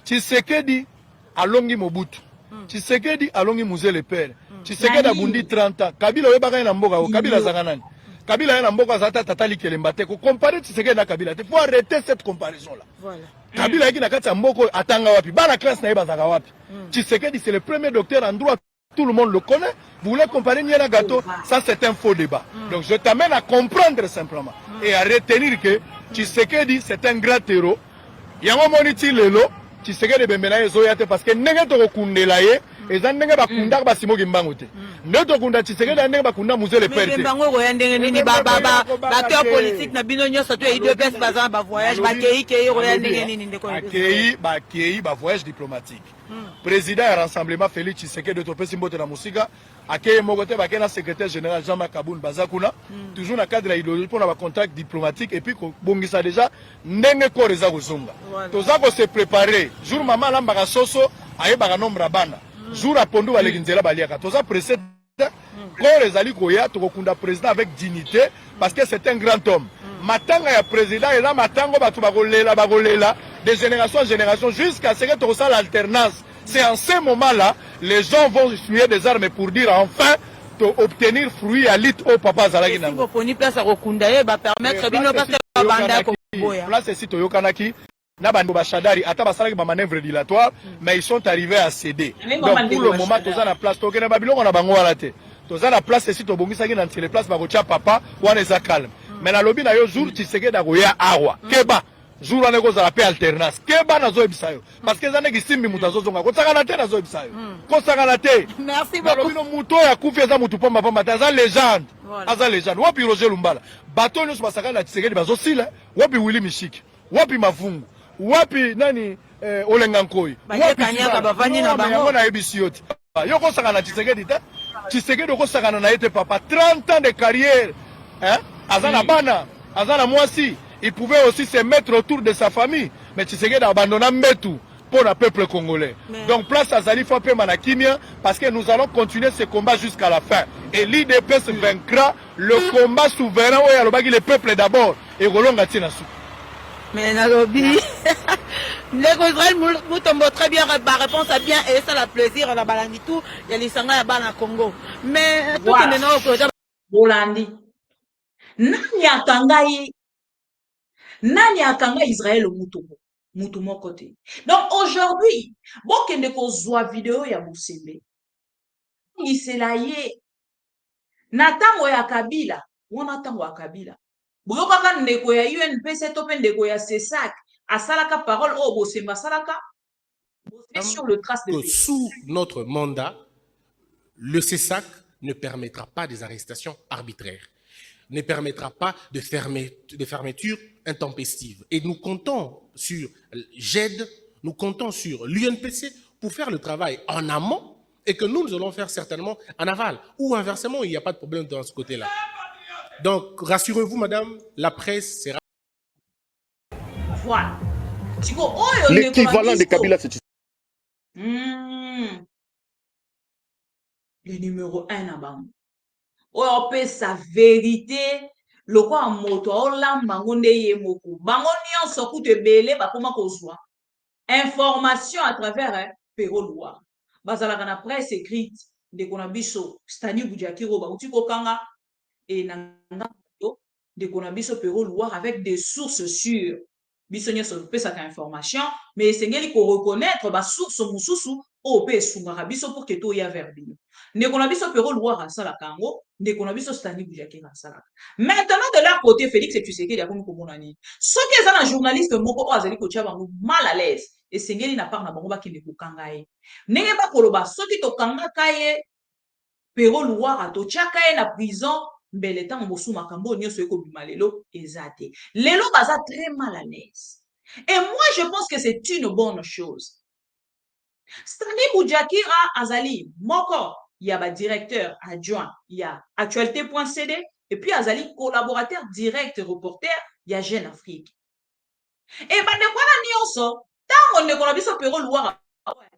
Tshisekedi alongi Mobutu Tshisekedi alongi Muzele Père Tshisekedi abundi 30 ans Kabila oyebaka na mboka o Kabila zanga nani Kabila na mboka zata tatali kelemba te ko comparer Tshisekedi na Kabila te faut arrêter cette comparaison là voilà Kabila yaki na kati ya mboko atanga wapi bana classe na yeba zanga wapi Tshisekedi c'est le premier docteur en droit tout le monde le connaît vous voulez comparer Niena Gato ça c'est un faux débat donc je t'amène à comprendre simplement et à retenir que Tshisekedi c'est un grand héros yango moniti lelo Tshisekedi bembena yezo yate parce que ndenge to kundela ye eza ndenge bakunda ba simoki mbango te ndeto kunda Tshisekedi ndenge bakunda Muzele Père te mbango ko yandenge nini ba acteur politique na bino nyoso to IDPS baza ba voyage ba kei ko yandenge nini ndeko ba voyage diplomatique président ya rassemblement Félix Tshisekedi to pesi mbote na musika akeye mogote ba kena secrétaire général Jean-Marc Kaboun bazakuna toujours na cadre la idéologie pour na ba contact diplomatique et puis ko bongisa déjà ndenge ko reza kozonga toza ko se préparer jour mama lamba soso ayeba nombre bana jour à Pondo Valéginzela Baliaka. Tout ça précède quand les alliés Koya, tu reconnais président avec dignité parce que c'est un grand homme. Matanga ya président et là matango batu bagolela de génération en génération jusqu'à ce que tu ressens l'alternance. C'est en ce moment-là les gens vont essuyer des armes pour dire enfin obtenir fruit à lit au papa Zalagi Nango. Si vous prenez place à Rokundaye, va permettre bino parce que banda ko boya. Là c'est si Toyokanaki. Nabando Bachadari, ata basala ki ba manœuvre dilatoire, mais ils sont arrivés à céder. Donc pour le moment, toza na place, toke na Babylone on a bango alate. Toza na place si to bongisa ki na tele place ba kocha papa, wana eza calme. Mais na lobby na yo jour Tshisekedi da goya awa. Keba jour wana ko za la paix alternance. Keba na zo ebisayo. Parce que zane ki simbi mutazo zonga. Ko saka na te na zo ebisayo. Ko saka na te. Merci beaucoup. Lobby no muto ya kufi eza mutu pomba pomba ta za légende. Aza légende. Wapi Roger Lumbala. Bato nyo basaka na Tshisekedi bazo sila. Wapi Willy Mishiki. Wapi Mavungu. Wapi nani Olengankoi wapi kanyaka bavani na bango na ebisi yote yoko saka na Tshisekedi te Tshisekedi ko saka na ete papa 30 ans de carrière hein azana bana azana mwasi il pouvait aussi se mettre autour de sa famille mais Tshisekedi a abandonné Mbetu pour le peuple congolais donc place à Zali Fapé Manakimia parce que nous allons continuer ce combat jusqu'à la fin et l'IDPS vaincra le combat souverain où il y a le peuple d'abord et Rolonga Tinasu. Mais Nalobi, Israël Mutombo très bien, ma réponse a bien et ça la plaisir, on a balandi tout, il y a les sangs à Congo. Mais tout est maintenant au projet. Bolandi. Nani akanga Israël Mutombo côté. Donc aujourd'hui, bon kende ko zwa vidéo ya Bosembe. Iselaye. Natango ya Kabila, wana tango ya Kabila. Boyokaka ndeko ya UNPC to pe ndeko ya CESAC asalaka parole o Bosemba salaka sur le trace de que paix. sous notre mandat, le CESAC ne permettra pas des arrestations arbitraires, ne permettra pas de fermeture intempestive. Et nous comptons sur GED, nous comptons sur l'UNPC pour faire le travail en amont et que nous allons faire certainement en aval. Ou inversement, il n'y a pas de problème dans ce côté-là. Donc, rassurez-vous, madame, la presse sera... Voilà. L'équivalent de Kabila, c'est... Le numéro 1 à Bango. On peut sa vérité. Le quoi en moto, on l'a mangonde yemoku. Bango ni on s'occupe de belé, bah comment qu'on soit. Information à travers Péro Loire. Bazala kana presse écrite de Konabiso, Stani Boudiakiro, Bautiko Kanga et Nanga de Konabiso Péro Loire avec des sources sûres. Bisogna peut ça information, mais c'est qu'il faut reconnaître ba source mususu au pe sungara biso pour que to ya verbino. Ne Konabiso Péro Loire à sala kango, ne Konabiso Stani Boudiakiro à sala. Maintenant de leur côté Félix et tu sais qu'il y a comme komonani. Ce qui est un journaliste moko azali ko tchaba mal à l'aise. Et sengeli na part na bango ba kende kokanga ye ndenge ba koloba soki tokanga kaye Péro Loire to tchaka ye na prison mbele tango mosu makambo nyonso eko bima lelo ezate lelo baza très mal à l'aise et moi je pense que c'est une bonne chose. Stani Boudiakira azali moko ya ba directeur adjoint ya actualité.cd et puis azali collaborateur direct reporter ya Jeune Afrique et ba ne kwana nyonso tango ndeko na biso Péro Loire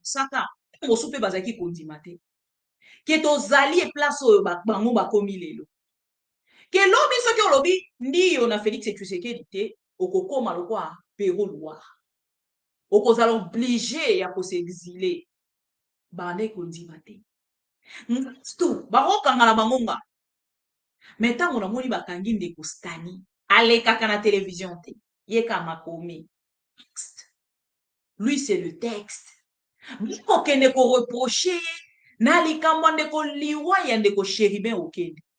saka mosu pe bazaki kondima te ke tozali e place oyo bango bakomi lelo ke lobi soki olobi ndiyo na Félix Tshisekedi te okokoma lokwa Péro Loire okozala obligé ya kosexile bande kondima te tu bakokanga na bango nga me ntango namoni bakangi ndeko Stani alekaka na télévision te yeka makomi. Lui, c'est le texte.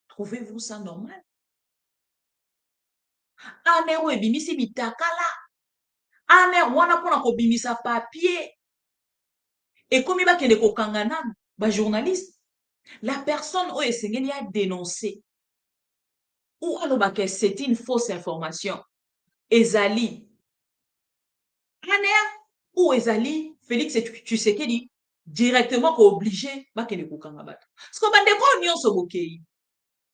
Trouvez-vous ça normal? Ane we bimisi bitakala. Ane wana pona ko bimisa papier. Et comme il va kende ko kangana, ba journaliste, la personne o esengeli a dénoncé. Ou alors que c'est une fausse information. Ezali. Ane ou ezali Félix Tshisekedi directement ko obligé ba kende ko kanga bato. Parce que bande ko nyonso bokei.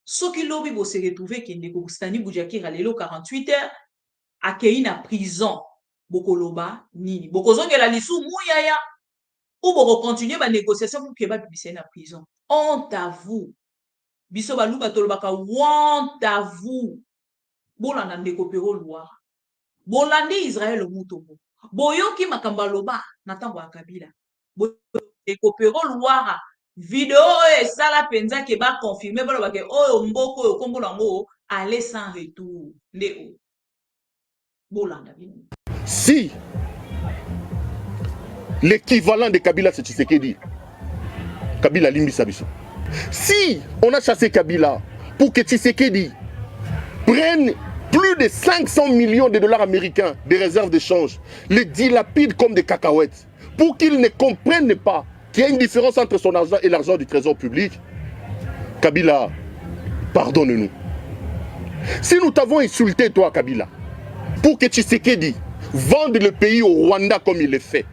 Soki lobi bo se retrouver kende ko Stani Boudiakira lelo 48 heures akei na prison. Bokoloba nini. Bokozongela lisu muyaya. Ou boko continuer ba négociation pour que ba bibise na prison. Honte à vous. Biso ba luka tolobaka honte à vous. Bolanda ndeko Péro Loire. Bolandi Israël Mutombo. Boyoki makamba loba na tango ya Kabila. Ndeko Péro Loire. Vidéo et ça la penza ke ba confirmer ba ke oyo mboko oyo kombo nango aller sans retour. Ndeo. Bolanda bino. Si l'équivalent de Kabila, c'est Tshisekedi, Kabila Limbi Sabiso. Si on a chassé Kabila pour que Tshisekedi prenne plus de 500 millions de dollars américains de réserves d'échange, les dilapide comme des cacahuètes, pour qu'ils ne comprennent pas qu'il y a une différence entre son argent et l'argent du trésor public, Kabila, pardonne-nous. Si nous t'avons insulté, toi, Kabila, pour que Tshisekedi vende le pays au Rwanda comme il le fait,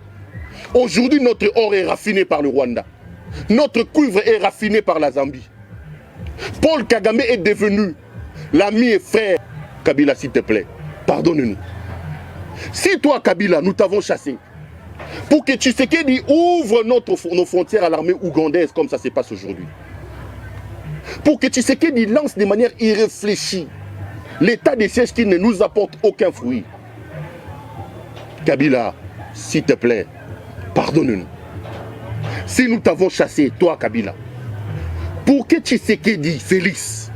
aujourd'hui, notre or est raffiné par le Rwanda. Notre cuivre est raffiné par la Zambie. Paul Kagame est devenu l'ami et frère. Kabila, s'il te plaît, pardonne-nous. Si toi, Kabila, nous t'avons chassé pour que Tshisekedi ouvre nos frontières à l'armée ougandaise comme ça se passe aujourd'hui, pour que Tshisekedi lance de manière irréfléchie l'état de siège qui ne nous apporte aucun fruit, Kabila, s'il te plaît, pardonne-nous. Si nous t'avons chassé, toi Kabila, pour que Tshisekedi, Félix,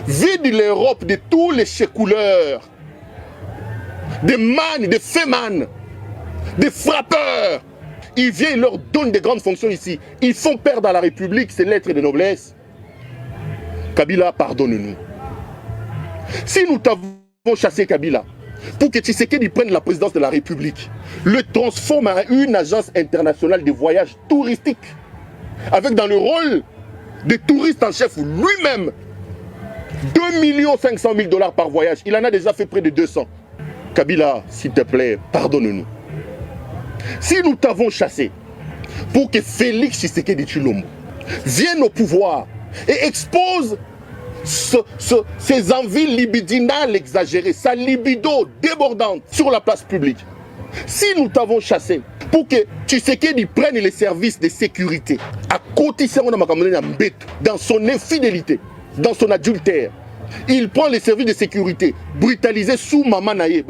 vide l'Europe de tous les chécouleurs, des man, des féman, des frappeurs, il vient, il leur donne des grandes fonctions ici. Ils font perdre à la République ses lettres de noblesse. Kabila, pardonne-nous. Si nous t'avons chassé Kabila, pour que Tshisekedi prenne la présidence de la République, le transforme en une agence internationale de voyages touristiques, avec dans le rôle de touriste en chef lui-même, 2 500 000 $ par voyage. Il en a déjà fait près de 200. Kabila, s'il te plaît, pardonne-nous. Si nous t'avons chassé pour que Félix Tshisekedi Tshilombo vienne au pouvoir et expose ses envies libidinales exagérées, sa libido débordante sur la place publique, si nous t'avons chassé pour que Tshisekedi prenne les services de sécurité à côté dans son infidélité, dans son adultère, il prend les services de sécurité brutalisés sous Maman Naye,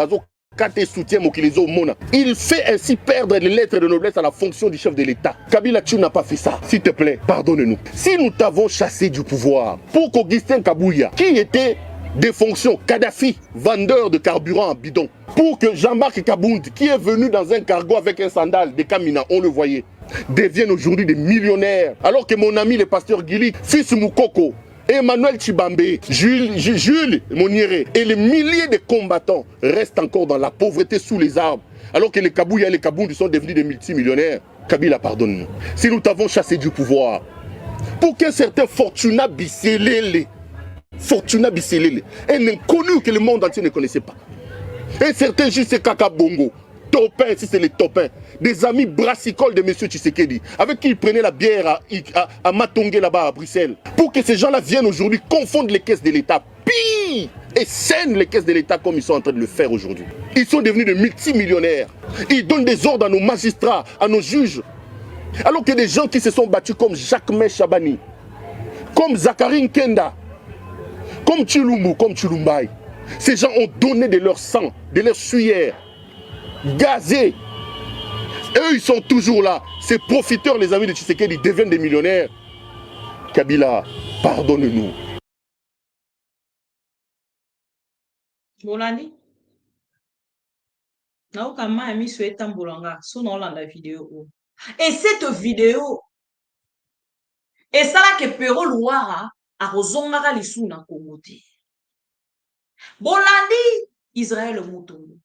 il fait ainsi perdre les lettres de noblesse à la fonction du chef de l'État. Kabila, tu n'as pas fait ça. S'il te plaît, pardonne-nous. Si nous t'avons chassé du pouvoir pour qu'Augustin Kabouya, qui était des fonctions, Kadhafi, vendeur de carburant en bidon, pour que Jean-Marc Kabound, qui est venu dans un cargo avec un sandal de Kamina, on le voyait, devienne aujourd'hui des millionnaires, alors que mon ami le pasteur Gili, fils Moukoko, Emmanuel Chibambe, Jules Monieré et les milliers de combattants restent encore dans la pauvreté sous les arbres, alors que les Kabouya et les Kabound sont devenus des multimillionnaires. Kabila, pardonne-nous. Si nous t'avons chassé du pouvoir, pour qu'un certain Fortuna Bisselele, un inconnu que le monde entier ne connaissait pas, un certain Juste Kaka Bongo, Topin, si c'est les Topins, des amis brassicoles de M. Tshisekedi, avec qui il prenait la bière à Matongé là-bas à Bruxelles, pour que ces gens-là viennent aujourd'hui confondre les caisses de l'État, pire, et scènent les caisses de l'État comme ils sont en train de le faire aujourd'hui. Ils sont devenus des multimillionnaires. Ils donnent des ordres à nos magistrats, à nos juges, alors que des gens qui se sont battus comme Jacques-Mé Chabani, comme Zachary Nkenda, comme Tshilumbu, comme Tshilumbai, ces gens ont donné de leur sang, de leur sueur, gazés. Eux, ils sont toujours là. Ces profiteurs, les amis de Tshisekedi, ils deviennent des millionnaires. Kabila, pardonne-nous. Bolandi. Naokama a mis sur Etambolanga, son nom dans la vidéo. Et cette vidéo, et ça là que Pero Louara a rozongara lisu na Kongote. Bolandi, Israël Moutongo.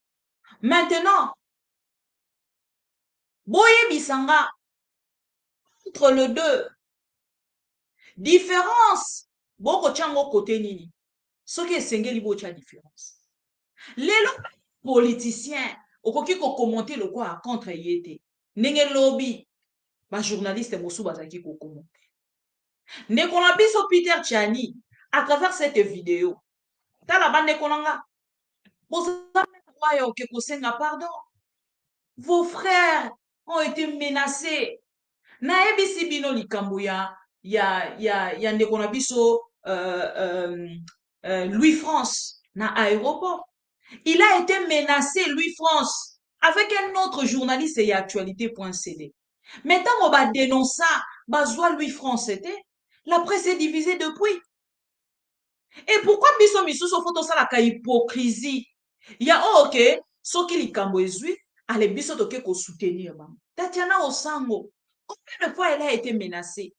Maintenant, Boye Bisanga, entre les deux, différence, Boko Tchango côté nini, ce qui est sengeli bocha différence. Les politiciens, au qui ko commenter le quoi contre yete, nenge lobby, ba journaliste mosu bazaki ko commenter. Ne qu'on a biso Peter Tchani, à travers cette vidéo, t'as la bande konanga, pardon. Vos frères ont été menacés. Naebi Sibino Likambuya, ya ndekona biso Louis France na aéroport. Il a été menacé, Louis France, avec un autre journaliste et actualité.cd. Maintenant, on va dénoncer ça, Louis France c'était. La presse est divisée depuis. Et pourquoi biso miso so photo ça la hypocrisie? Il y a ok, so qui likambo ezui, ale biso toke ko soutenir maman. Tatiana Osango, combien de fois elle a été menacée?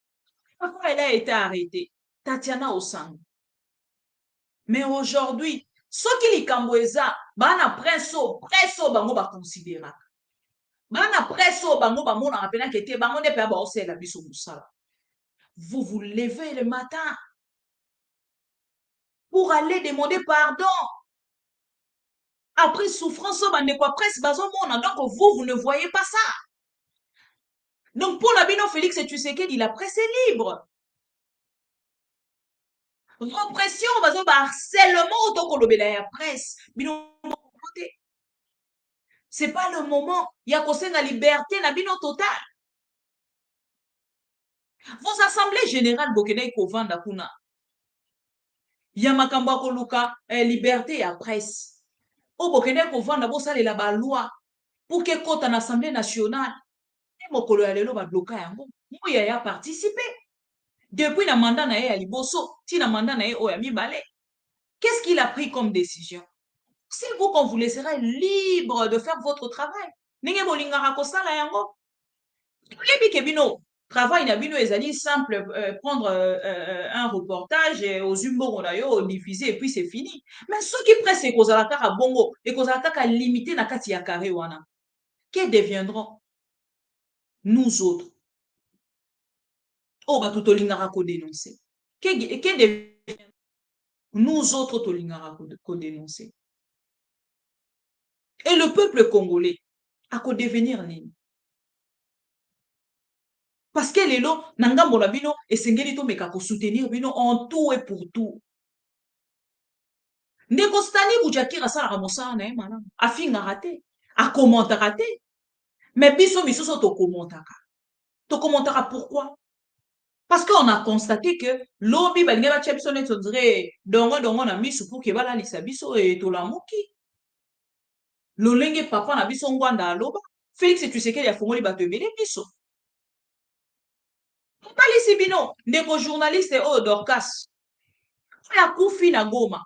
Combien de fois elle a été arrêtée? Tatiana Osango. Mais aujourd'hui, ce qui likambo eza, bana presso bango ba considéra. Bana presso bango ba mona rapena kete bango ne pe ba ose la biso musala. Vous vous levez le matin pour aller demander pardon. Après souffrance, donc vous ne voyez pas ça. Donc pour la Bino Félix et Tshisekedi, la presse est libre. Repression, harcèlement, autant qu'on la presse. C'est pas le moment. Il y a conseil la liberté, la Bino total. Vos assemblées générales, Bokene Kovanda Kuna. Yamakamba Koluka, liberté à presse. Au Bokene Kovanda, Bosa la loi. Pour que côté en Assemblée nationale, Mokolo Alelo va bloquer un mot. Mouya y a participé. Depuis la mandat na à Liboso, si la mandat na Oyami Balé. Qu'est-ce qu'il a pris comme décision? C'est vous qu'on vous laissera libre de faire votre travail. Nenge Bolinga Rakosa la yango. Lebi Kebino, Travail Nabino Ezali simple, prendre un reportage aux humours on diffuser et puis c'est fini. Mais ceux qui pressent et cause à la kaka bongo et cause à la kaka limité na kati ya carré wana, que deviendront nous autres? Oh, bah tout olingara ko dénoncer. Que deviendront nous autres tolingara ko dénoncer? Et le peuple congolais a ko devenir nini? Parce que les lots, nangambo na bino, et sengeli to meka ko soutenir bino en tout et pour tout. Ndeko Stani Boujakira sala ramosa na mana. Afinga raté. A commenta raté. Mais biso misuso to commentaka. To commentaka pourquoi? Parce qu'on a constaté que l'obi balingaba tchabiso net on dirait dongo na misu pour que bala lisa biso et to la moki. Lolenge papa na biso ngwanda aloba. Félix Tshisekedi ya fongoli bato ebele biso. Pali sibino, ndeko journaliste o Dorcas. La Koufi na Goma.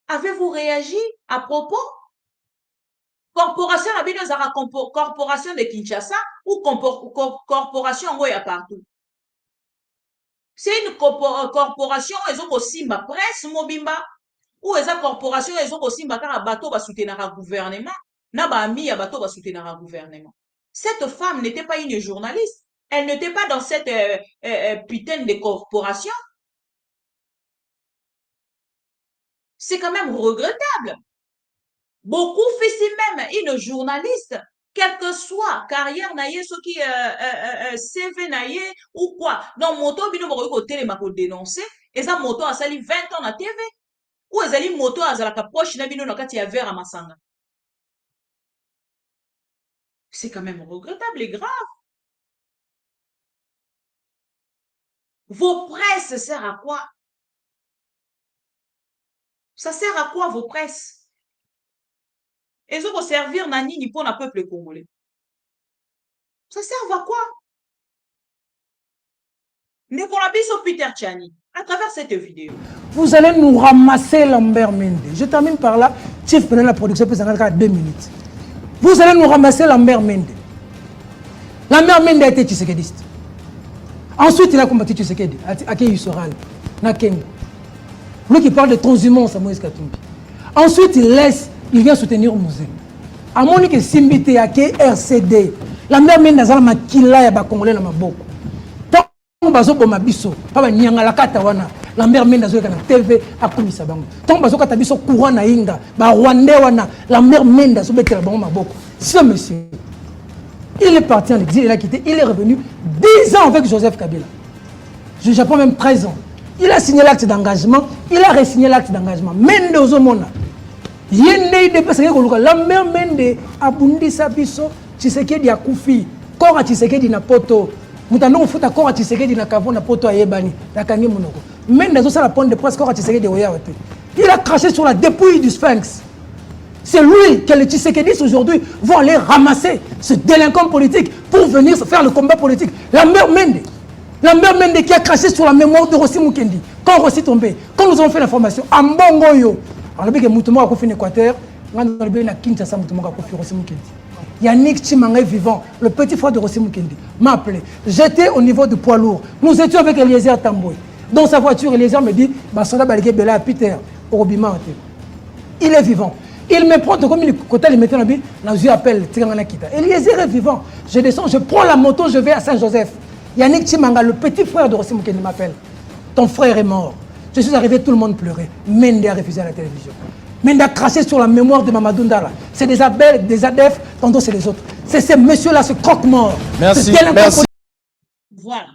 Avez-vous réagi à propos? Corporation la bino zara corporation de Kinshasa ou corporation ngoya partout? C'est une corporation ils ont aussi ma presse mobimba ou eza corporation ils ont aussi ma kara bateau ba soutenir le gouvernement na ba ami ya bateau ba soutenir le gouvernement. Cette femme n'était pas une journaliste, elle n'était pas dans cette putain de corporation. C'est quand même regrettable. Beaucoup font même une journaliste, quelle que soit carrière naïe, ce qui CV naïe ou quoi. Donc, moto, bino mo ko télé ma ko dénoncer, et ça moto a sali 20 ans na TV. Ou ezali moto a zala ka proche na bino na kati ya verre à masanga. C'est quand même regrettable et grave. Vos presses sert à quoi? Ça sert à quoi vos presses? Ils vont servir nani pour le peuple congolais. Ça sert à quoi? Nekolabiso Peter Tchani, à travers cette vidéo. Vous allez nous ramasser Lambert Mende. Je termine par là. Chief pendant la production peut s'en 2 minutes. Vous allez nous ramasser Lambert Mende. Lambert Mende a été tshisekediste. Ensuite, il a combattu Tshisekedi. À qui il sera là? Lui qui parle de transhumance à Moïse Katumbi. Ensuite, il vient soutenir Mouzé. À mon que Simbité a qui RCD. Lambert Mende a zala makila ya ba Congolais na maboko. Tant bazo boma biso, pa ba nyanga la kata wana. Lambert Mende azoka na TV akumisa bango. Tant bazo kata biso courant na inga, ba Rwandais wana, Lambert Mende azobetela bango maboko. Ce monsieur, il est parti en exil, il a quitté, il est revenu 10 ans avec Joseph Kabila. Je Japon même 13 ans. Il a signé l'acte d'engagement, il a re-signé l'acte d'engagement. Mende ozomona. Yende de pesa ko luka Lambert Mende abundisa biso Tshisekedi akufi. Kora Tshisekedi na poto. Mutando futa kora Tshisekedi na kavona na poto ayebani nakangi monoko. Mende azosala pont de presse kora Tshisekedi oya wote. Il a craché sur la dépouille du Sphinx. C'est lui que les Tshisekedistes aujourd'hui vont aller ramasser ce délinquant politique pour venir faire le combat politique. Lambert Mende qui a craché sur la mémoire de Rossi Mukendi. Quand Rossi tombé, quand nous avons fait l'information, à Mbongoyo, alors que Moutouma a confié en Équateur, on a fait Kinshasa Moutouma a confié Rossi Mukendi. Yannick Chimangé vivant, le petit frère de Rossi Mukendi, m'a appelé. J'étais au niveau du poids lourd. Nous étions avec Eliezer Tamboy. Dans sa voiture, Eliezer me dit, Bassoda Balike Bela Peter, Orobima. Il est vivant. Il me prend comme il côté il mettait dans je appelle Tirangana Kita. Eliezer est vivant. Je descends, je prends la moto, je vais à Saint-Joseph. Yannick Chimanga, le petit frère de Rossi Mukendi m'appelle. Ton frère est mort. Je suis arrivé, tout le monde pleurait. Mende a refusé à la télévision. Mende a craché sur la mémoire de Mamadou Ndala. C'est des Abel, des ADF, tantôt c'est les autres. C'est ces messieurs-là, ce croque-mort. Merci. Voilà.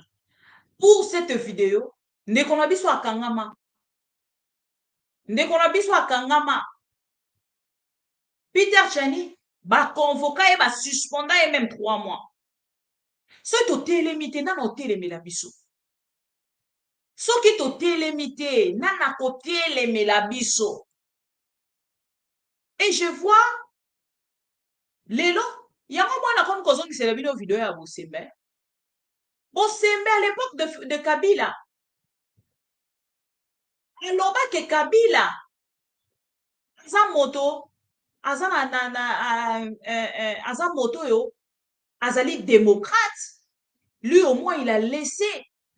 Pour cette vidéo, Nekonabiso a Kangama. Nekonabiso a Kangama. Peter Tchani va convoquer et va suspendre et même 3 mois. Ce qui est télémité, n'a pas télémé la biso. Ce qui est télémité, n'a pas télémé la biso. Et je vois, Lélo, il y a un moment où on a vu la vidéo à Bosembe. Bosembe à l'époque de Kabila. Alors que Kabila, sa moto, Azan moto yo, azali démocrate. Lui, au moins, il a laissé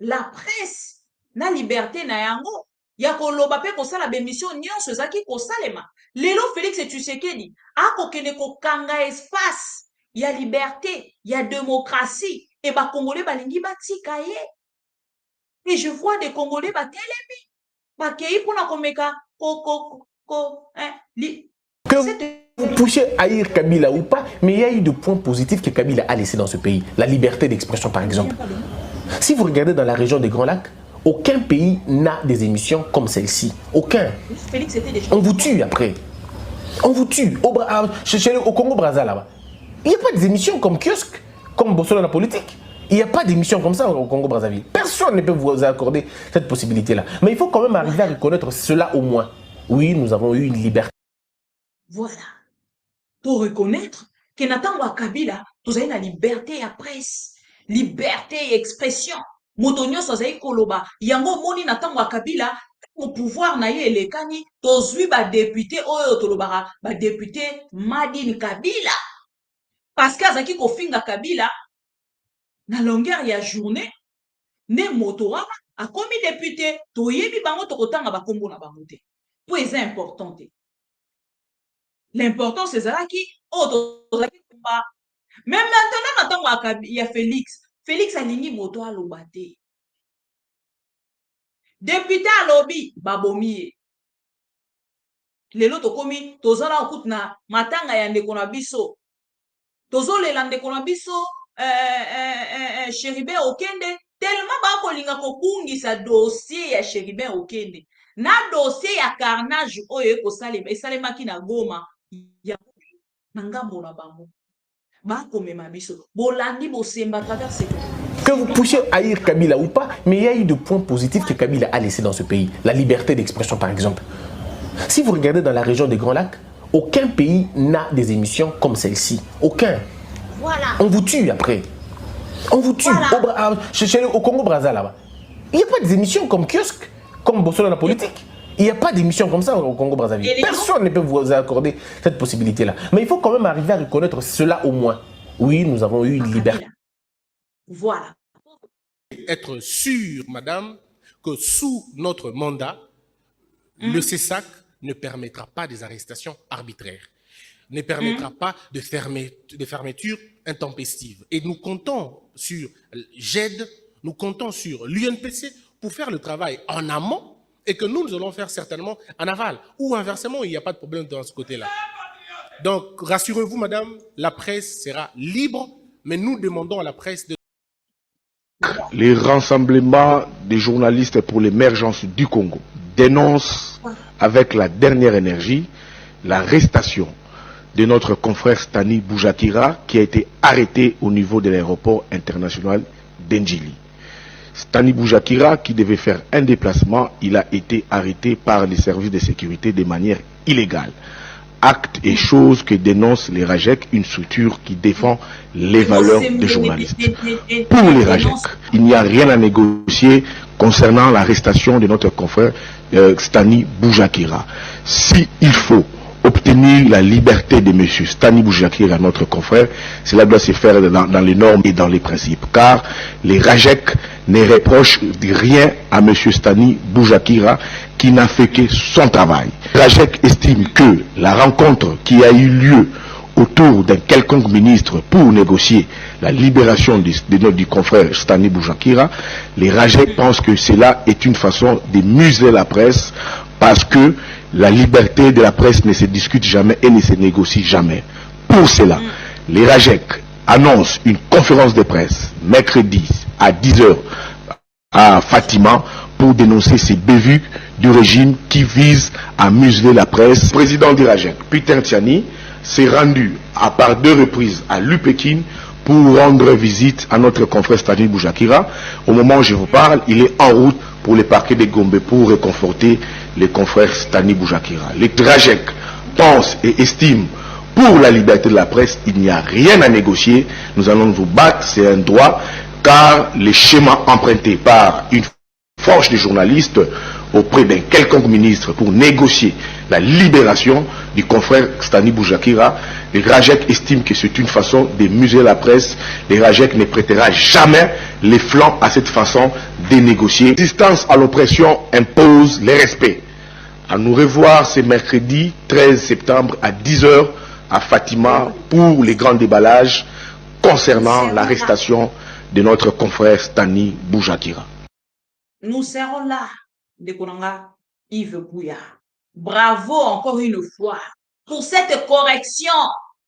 la presse, la liberté, na yango. Ya koloba pe kosala bémission nyonso ezaki kosalema. Lelo Félix Tshisekedi akokende kokanga espace ya liberté, ya démocratie et ba Congolais balingi batika ye. Et je vois des Congolais batelemi bakei pona komeka que vous poussez à haïr Kabila ou pas, mais il y a eu des points positifs que Kabila a laissés dans ce pays. La liberté d'expression, par exemple. Si vous regardez dans la région des Grands Lacs, aucun pays n'a des émissions comme celle-ci. Aucun. On vous tue après. On vous tue. Au Congo-Brazza, là-bas. Il n'y a pas des émissions comme Kiosque, comme Bossolo la politique. Il n'y a pas d'émission comme ça au Congo-Brazzaville. Personne ne peut vous accorder cette possibilité-là. Mais il faut quand même arriver à reconnaître cela au moins. Oui, nous avons eu une liberté. Voilà. Pour reconnaître que Natango Kabila, tu as une liberté à presse, liberté d'expression. Motonyo Sazai Koloba, Yango Moni Natango Kabila, au pouvoir naye elekani, tozui ba député Oyo Tolobara, ba député Madine Kabila. Parce qu'Azaki Kofinga Kabila, na longueur ya journée, ne motora, a commis député, toyebi bango tokotanga ba kombo na bango te. Point important. L'important c'est ça qui, même maintenant, il y a Félix. Félix a ligné moto à l'obate. Député à lobby, babomi. Les loto komi, tozala okut na matanga ya ndeko na biso. Tozole la ndeko na biso, Chéribe Okende, tellement ba kolinga kokungisa dossier ya Chéribe Okende. Na dossier ya carnage oyo ekosalema, esalemaki na Goma ya ngambo na bango. Que vous poussiez à haïr Kabila ou pas, mais il y a eu des points positifs que Kabila a laissés dans ce pays. La liberté d'expression, par exemple. Si vous regardez dans la région des Grands Lacs, aucun pays n'a des émissions comme celle-ci. Aucun. Voilà. On vous tue après. On vous tue. Voilà. Au Congo-Brazza, là-bas. Il n'y a pas des émissions comme Kiosque, comme Bossolo la politique. Il n'y a pas d'émission comme ça au Congo-Brazzaville. Personne ne peut vous accorder cette possibilité-là. Mais il faut quand même arriver à reconnaître cela au moins. Oui, nous avons eu une liberté. Voilà. Être sûr, madame, que sous notre mandat, le CESAC ne permettra pas des arrestations arbitraires, ne permettra pas de fermeture intempestive. Et nous comptons sur GED, nous comptons sur l'UNPC pour faire le travail en amont et que nous allons faire certainement en aval. Ou inversement, il n'y a pas de problème dans ce côté-là. Donc, rassurez-vous, madame, la presse sera libre, mais nous demandons à la presse de... Les rassemblements des journalistes pour l'émergence du Congo dénoncent avec la dernière énergie l'arrestation de notre confrère Stani Boujakira qui a été arrêté au niveau de l'aéroport international d'Ndjili. Stani Boujakira, qui devait faire un déplacement, il a été arrêté par les services de sécurité de manière illégale. Actes et choses que dénonce les RAJEC, une structure qui défend les valeurs des journalistes. Pour les RAJEC, il n'y a rien à négocier concernant l'arrestation de notre confrère Stani Boujakira. S'il faut obtenir la liberté de M. Stani Boujakira, notre confrère, cela doit se faire dans les normes et dans les principes. Car les RAJEC ne reprochent rien à M. Stani Boujakira qui n'a fait que son travail. RAJEC estime que la rencontre qui a eu lieu autour d'un quelconque ministre pour négocier la libération du confrère Stani Boujakira, les RAJEC pensent que cela est une façon de museler la presse parce que la liberté de la presse ne se discute jamais et ne se négocie jamais. Pour cela, les RAJEC annoncent une conférence de presse mercredi à 10h à Fatima pour dénoncer ces bévues du régime qui vise à museler la presse. Le président du RAJEC, Peter Tiani, s'est rendu à part 2 reprises à Lupékin pour rendre visite à notre confrère Stani Boujakira. Au moment où je vous parle, il est en route pour le parquet de Gombe pour réconforter les confrères Stani Boujakira. Les RAJEC pensent et estiment pour la liberté de la presse, il n'y a rien à négocier. Nous allons vous battre, c'est un droit, car les schémas empruntés par une force de journalistes auprès d'un quelconque ministre pour négocier la libération du confrère Stani Boujakira, les RAJEC estiment que c'est une façon de museler la presse. Les RAJEC ne prêtera jamais les flancs à cette façon de négocier. Résistance à l'oppression impose le respect. À nous revoir ce mercredi 13 septembre à 10h à Fatima pour les grands déballages concernant l'arrestation de notre confrère Stani Boujakira. Nous serons là, Ndekonanga Yves Buya. Bravo encore une fois pour cette correction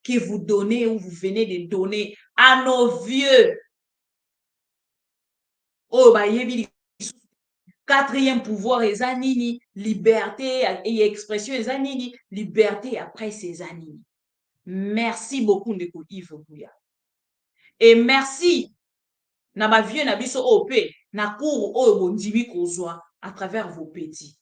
que vous donnez ou vous venez de donner à nos vieux. Oh, bah, quatrième pouvoir, les anini, liberté et expression, les anini, liberté après ces anini. Merci beaucoup, Ndeko Yves Buya. Et merci, na ma vieux na biso OP, na cour o bondimi kozwa à travers vos petits.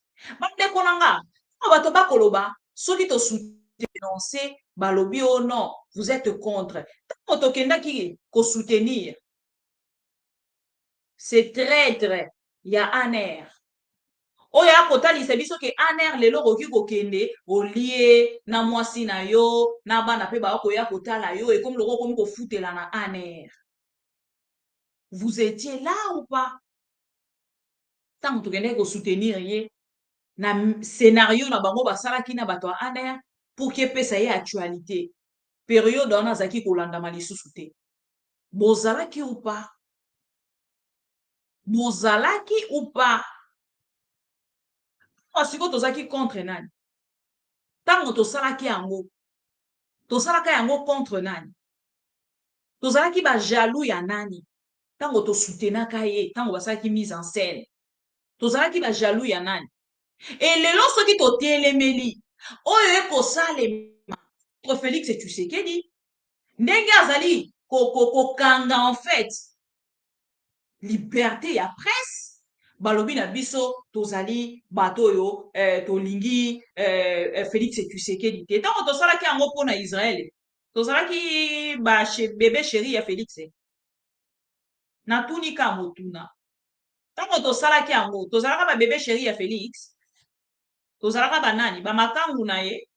Ndeko nanga, bato ba koloba, soki to soutenir, balobi o non, vous êtes contre. Tant to kenda ki ko soutenir. C'est traître, il y a un air. Oya kotalisa biso ke aner lelo koki kokende olie na mwasi na yo na bana pe ba koya kotala yo et comme loko komi ko futela na aner. Vous étiez là ou pas? Tant que vous ko soutenir ye na scénario na bango basala ki na bato aner pour que pesa ye actualité. Période on azaki kolanda malisusu te. Bozalaki ou pas? Bozalaki ou pas? Siko tozaki contre nani? Tango tosalaki yango. Tosalaka yango contre nani? Tozalaki ba jaloux ya nani? Tango to soutenaka ye, tango basalaki mise en scène. Tozalaki ba jaloux ya nani? Et lelo soki to telemeli, oyo eko salema, contre Félix Tshisekedi, ndenge azali kanga en fait liberté ya presse. Balobi na biso tozali bato yo tolingi Félix Tshisekedi te tango tosalaki yango mpona Israël tozalaki ba bébé chéri ya Félix natunika motuna tango tosalaki yango tozalaka ba bébé chéri ya Félix tozalaka banani ba makangu na ye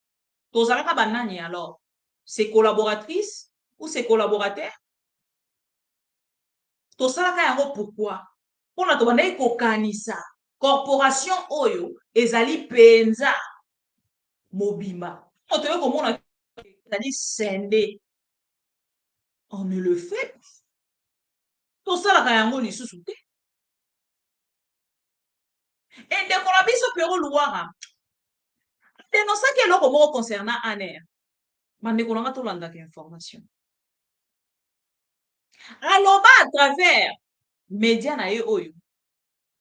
tozalaka banani alors ses collaboratrices ou ses collaborateurs tosalaka yango pourquoi? Pona to bandai kokanisa corporation oyo ezali penza mobimba to yo komona ezali sende on ne le fait pas to salaka yango lisusu te et de kola biso pero luara dénonçaki eloko moko concernant aner bandeko nanga tolandaka information aloba à travers média na ye oyo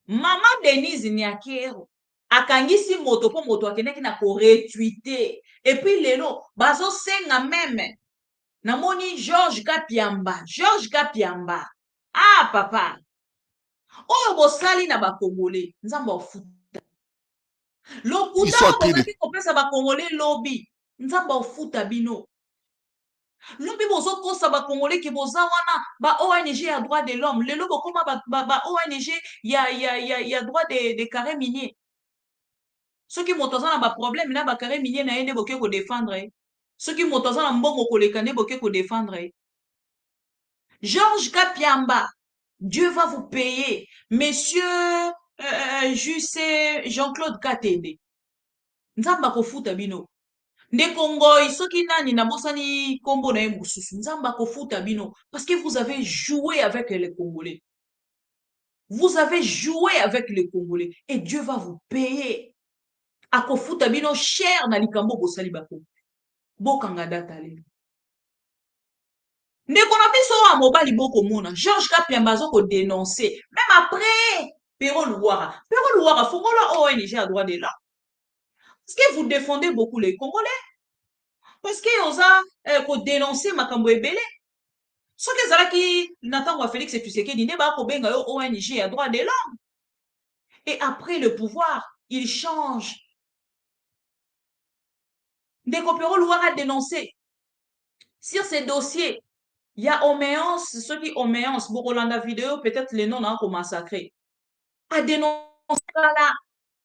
Maman Denise Nyakero akangisi moto po moto akendeki na ko retweeter et puis lelo bazo senga même namoni Georges Kapiamba ah papa oyo bosali na ba Congolais nzamba ofuta lokuta kozaki kopesa ba Congolais lobi nzamba ofuta bino lobi bozo kosa ba Congolais ki boza wana ba ONG ya droit de l'homme lelo bokoma ba ONG ya droit des carrés miniers ceux qui moto na ba problème na ba carrés miniers na yende boke ko défendre ceux qui moto na mbongo koleka ne boke ko défendre Georges Kapiamba Dieu va vous payer monsieur Jean-Claude Katende nzamba ko futa bino Ndeko Ngoyi soki nani na bosani kombo na mususu nzamba ko futa bino parce que vous avez joué avec les Congolais. Vous avez joué avec les Congolais et Dieu va vous payer. Ako futa bino cher na likambo bosali bako. Bokanga data le. Ndeko na biso wa mobali boko mona Georges Kapiamba zo ko dénoncer même après Pero Luara fongola ONG à droit de l'homme. Parce que vous défendez beaucoup les Congolais. Parce que vous avez dénoncé makambo ebele. Ce que zalaki natango Félix Tshisekedi ne ba ko benga yo ONG à droit de l'homme. Et après le pouvoir, il change. Ndeko Pero Luara a dénoncé sur ces dossiers. Il y a Oméance, ceux qui Oméance, Bokolanda vidéo, peut-être les noms ont massacré. A dénoncé là.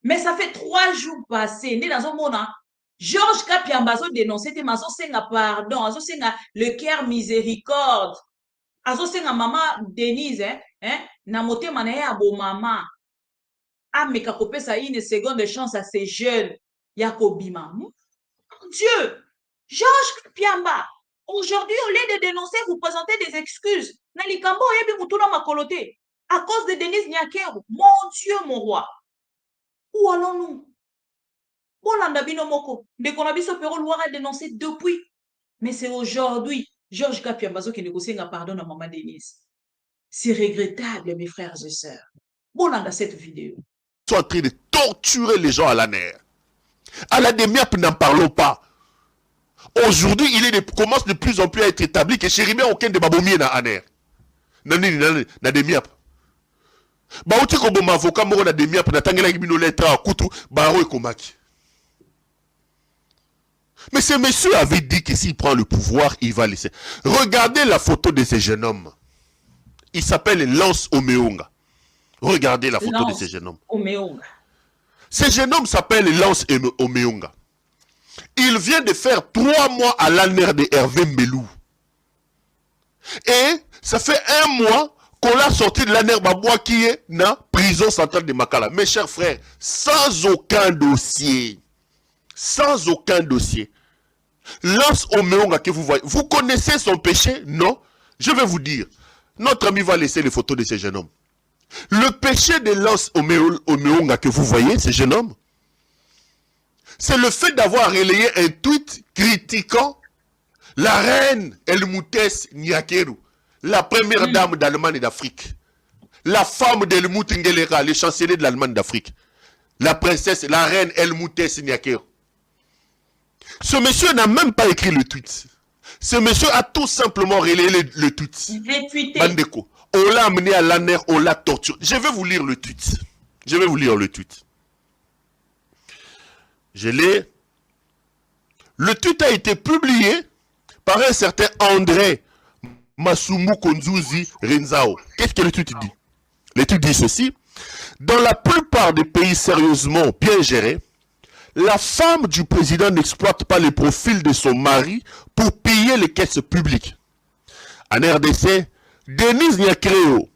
Mais ça fait 3 jours passés. Né dans un monde, Georges Kapiamba a dénoncé, Mazo Senga pardon, Azo Senga le cœur miséricorde. Azo Senga maman Denise, na motema na ye ya bomama ameka kopesa une seconde de chance à ces jeunes ya kobima. Mon Dieu, Georges Piamba, aujourd'hui au lieu de dénoncer vous présentez des excuses na likambo oyebi mutuna makolote à cause de Denise Nyakero. Mon Dieu, mon roi, où allons-nous? Bolanda bino moko ndeko na biso pero Loire a dénoncé depuis, mais c'est aujourd'hui Georges Kapiambazo qui négocie un pardon à maman Denise. C'est regrettable, mes frères et sœurs. Bolanda cette vidéo. Ils sont en train de torturer les gens à la nerf. À la DEMIAP, n'en parlons pas. Aujourd'hui, commence de plus en plus à être établi que chez Ribé, aucun de Babomie n'a aner. Na DEMIAP. Bauti ko boma avocat moko na DEMIAP na tangela bino lettre à kutu baro et komaki. Mais ce monsieur avait dit que s'il prend le pouvoir, il va laisser. Regardez la photo de ce jeune homme. Il s'appelle Lance Omeonga. Regardez la photo de ce jeune homme. Omeonga. Ce jeune homme s'appelle Lance Omeonga. Il vient de faire 3 mois à l'ANER de Hervé Mbelou. Et ça fait 1 mois qu'on l'a sorti de l'ANER Baboua qui est dans la prison centrale de Makala. Mes chers frères, sans aucun dossier. Sans aucun dossier. Lance Omeonga que vous voyez. Vous connaissez son péché? Non. Je vais vous dire. Notre ami va laisser les photos de ce jeune homme. Le péché de Lance Omeonga que vous voyez, ce jeune homme, c'est le fait d'avoir relayé un tweet critiquant la reine Helmutes Nyakeru, la première dame d'Allemagne et d'Afrique, la femme d'Helmut Ngelera, le chancelier de l'Allemagne d'Afrique, la princesse, la reine Helmutes Nyakeru. Ce monsieur n'a même pas écrit le tweet. Ce monsieur a tout simplement relayé le tweet. Bandeko. On l'a amené à l'ANER, on l'a torturé. Je vais vous lire le tweet. Je vais vous lire le tweet. Je l'ai. Le tweet a été publié par un certain André Masumu Konzuzi Renzao. Qu'est-ce que le tweet dit? Le tweet dit ceci. Dans la plupart des pays sérieusement bien gérés, la femme du président n'exploite pas le profil de son mari pour payer les caisses publiques. En RDC, Denise Nyakero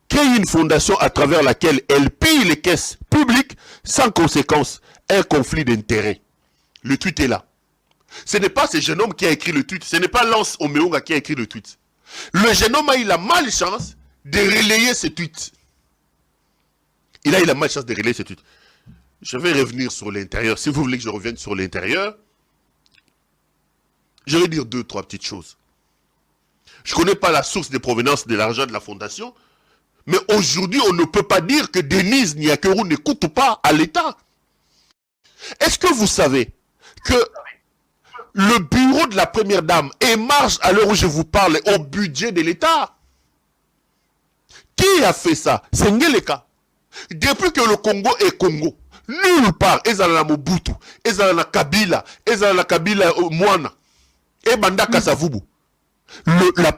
crée une fondation à travers laquelle elle paye les caisses publiques sans conséquence, un conflit d'intérêts. Le tweet est là. Ce n'est pas ce jeune homme qui a écrit le tweet, ce n'est pas Lance Omeonga qui a écrit le tweet. Le jeune homme a eu la malchance de relayer ce tweet. Il a eu la malchance de relayer ce tweet. Je vais revenir sur l'intérieur. Si vous voulez que je revienne sur l'intérieur, je vais dire 2-3 petites choses. Je ne connais pas la source de provenance de l'argent de la fondation, mais aujourd'hui, on ne peut pas dire que Denise Nyakero n'écoute pas à l'État. Est-ce que vous savez que le bureau de la première dame émarge à l'heure où je vous parle au budget de l'État? Qui a fait ça? C'est Ngeleka. Depuis que le Congo est Congo, nulle part, Ezala Mobutu, Ezala Kabila, Ezala Kabila Mwana, et Banda Kasavubu. La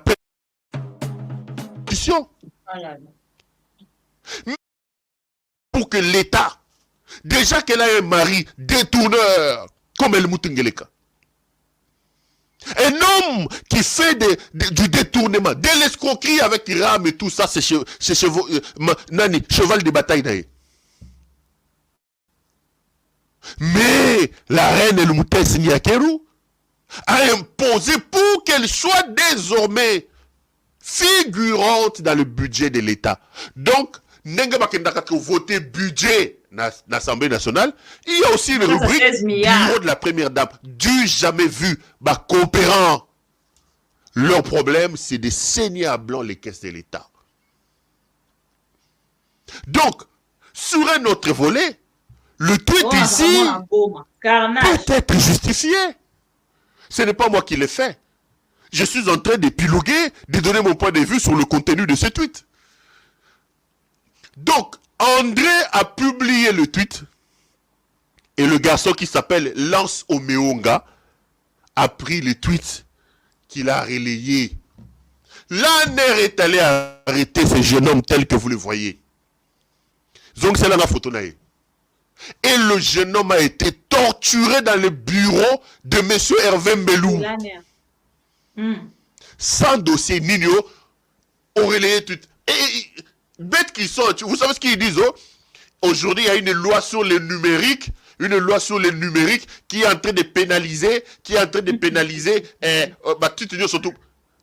pétition. Pour que l'État, déjà qu'elle a un mari détourneur, comme El Moutengeleka, un homme qui fait du détournement, de l'escroquerie avec Ram et tout ça, c'est cheval de bataille. Mais la reine El Moutes Nyakeru a imposé pour qu'elle soit désormais figurante dans le budget de l'État. Donc, voter budget l'Assemblée nationale, il y a aussi une rubrique bureau de la première dame. Du jamais vu, coopérant. Leur problème, c'est de saigner à blanc les caisses de l'État. Donc, sur un autre volet, le tweet ici peut être justifié. Ce n'est pas moi qui l'ai fait. Je suis en train d'épiloguer, de donner mon point de vue sur le contenu de ce tweet. Donc, André a publié le tweet et le garçon qui s'appelle Lance Omeonga a pris le tweet qu'il a relayé. L'ANER est allé arrêter ce jeune homme tel que vous le voyez. Donc c'est là la photo. Et le jeune homme a été torturé dans le bureau de M. Hervé Mbelou. Sans dossier, Nino, au relayé tweet. Et bêtes qui sont, vous savez ce qu'ils disent, oh? Aujourd'hui, il y a une loi sur le numérique, qui est en train de pénaliser, surtout.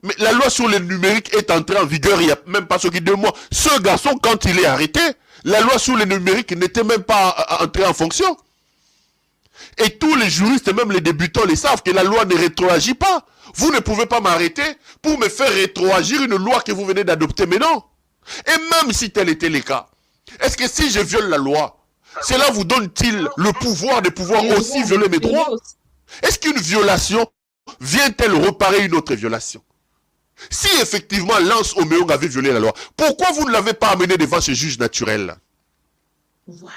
Mais la loi sur le numérique est entrée en vigueur il n'y a même pas 2 mois. Ce garçon, quand il est arrêté, la loi sur le numérique n'était même pas entrée en fonction. Et tous les juristes, même les débutants, les savent que la loi ne rétroagit pas. Vous ne pouvez pas m'arrêter pour me faire rétroagir une loi que vous venez d'adopter. Mais non. Et même si tel était le cas, est-ce que si je viole la loi, cela vous donne-t-il le pouvoir de pouvoir aussi violer mes droits? Est-ce qu'une violation vient-elle réparer une autre violation? Si effectivement Lance Omeong avait violé la loi, pourquoi vous ne l'avez pas amené devant ce juge naturel? Voilà.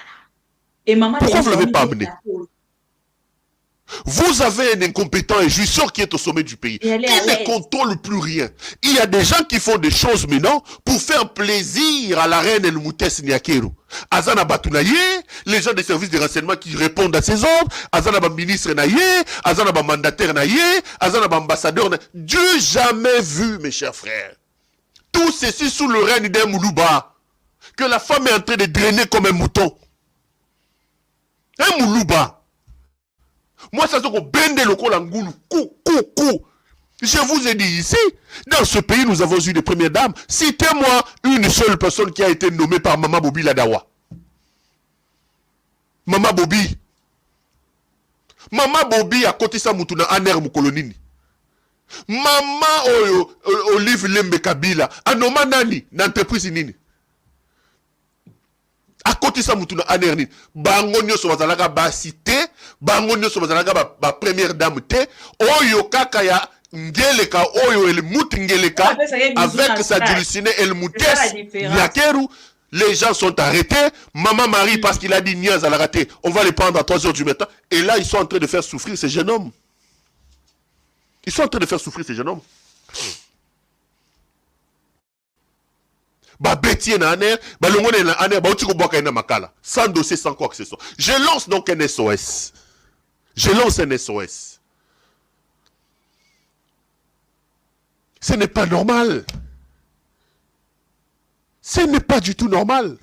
Et maman, pourquoi vous ne l'avez pas amené? Vous avez un incompétent et jouisseur qui est au sommet du pays. Il ne contrôle plus rien. Il y a des gens qui font des choses maintenant pour faire plaisir à la reine El Moutès Niakeru. Azana Batunaye, les gens des services de renseignement qui répondent à ses ordres, Azana ba ministre Naye, Azana ba mandataire Naye, Azana ba ambassadeur Naye. Dieu jamais vu, mes chers frères. Tout ceci sous le règne d'un Moulouba. Que la femme est en train de drainer comme un mouton. Un Moulouba. Moi, ça se trouve, bende le colangulu, Je vous ai dit ici, dans ce pays, nous avons eu des premières dames. Citez-moi une seule personne qui a été nommée par Maman Bobi Ladawa. Maman Bobi. Maman Bobi a côté ça moutuna aner mukolonini. Maman Olive Lembe Kabila. Anoma nani, n'entreprise nini. À côté ça mutuna anerni bango nyoso bazalaka ba cité bango nyoso bazalaka ba première dame te oyo kaka ya ngeleka oyo el mutingeleka avec sa dulcinée el mutes Niakeru. Les gens sont arrêtés. Maman Marie parce qu'il a dit Niaz à la raté, on va les prendre à 3 heures du matin. Et là ils sont en train de faire souffrir ces jeunes hommes. Ils sont en train de faire souffrir ces jeunes hommes. Sans dossier, sans quoi que ce soit. Je lance donc un SOS. Je lance un SOS. Ce n'est pas normal. Ce n'est pas du tout normal.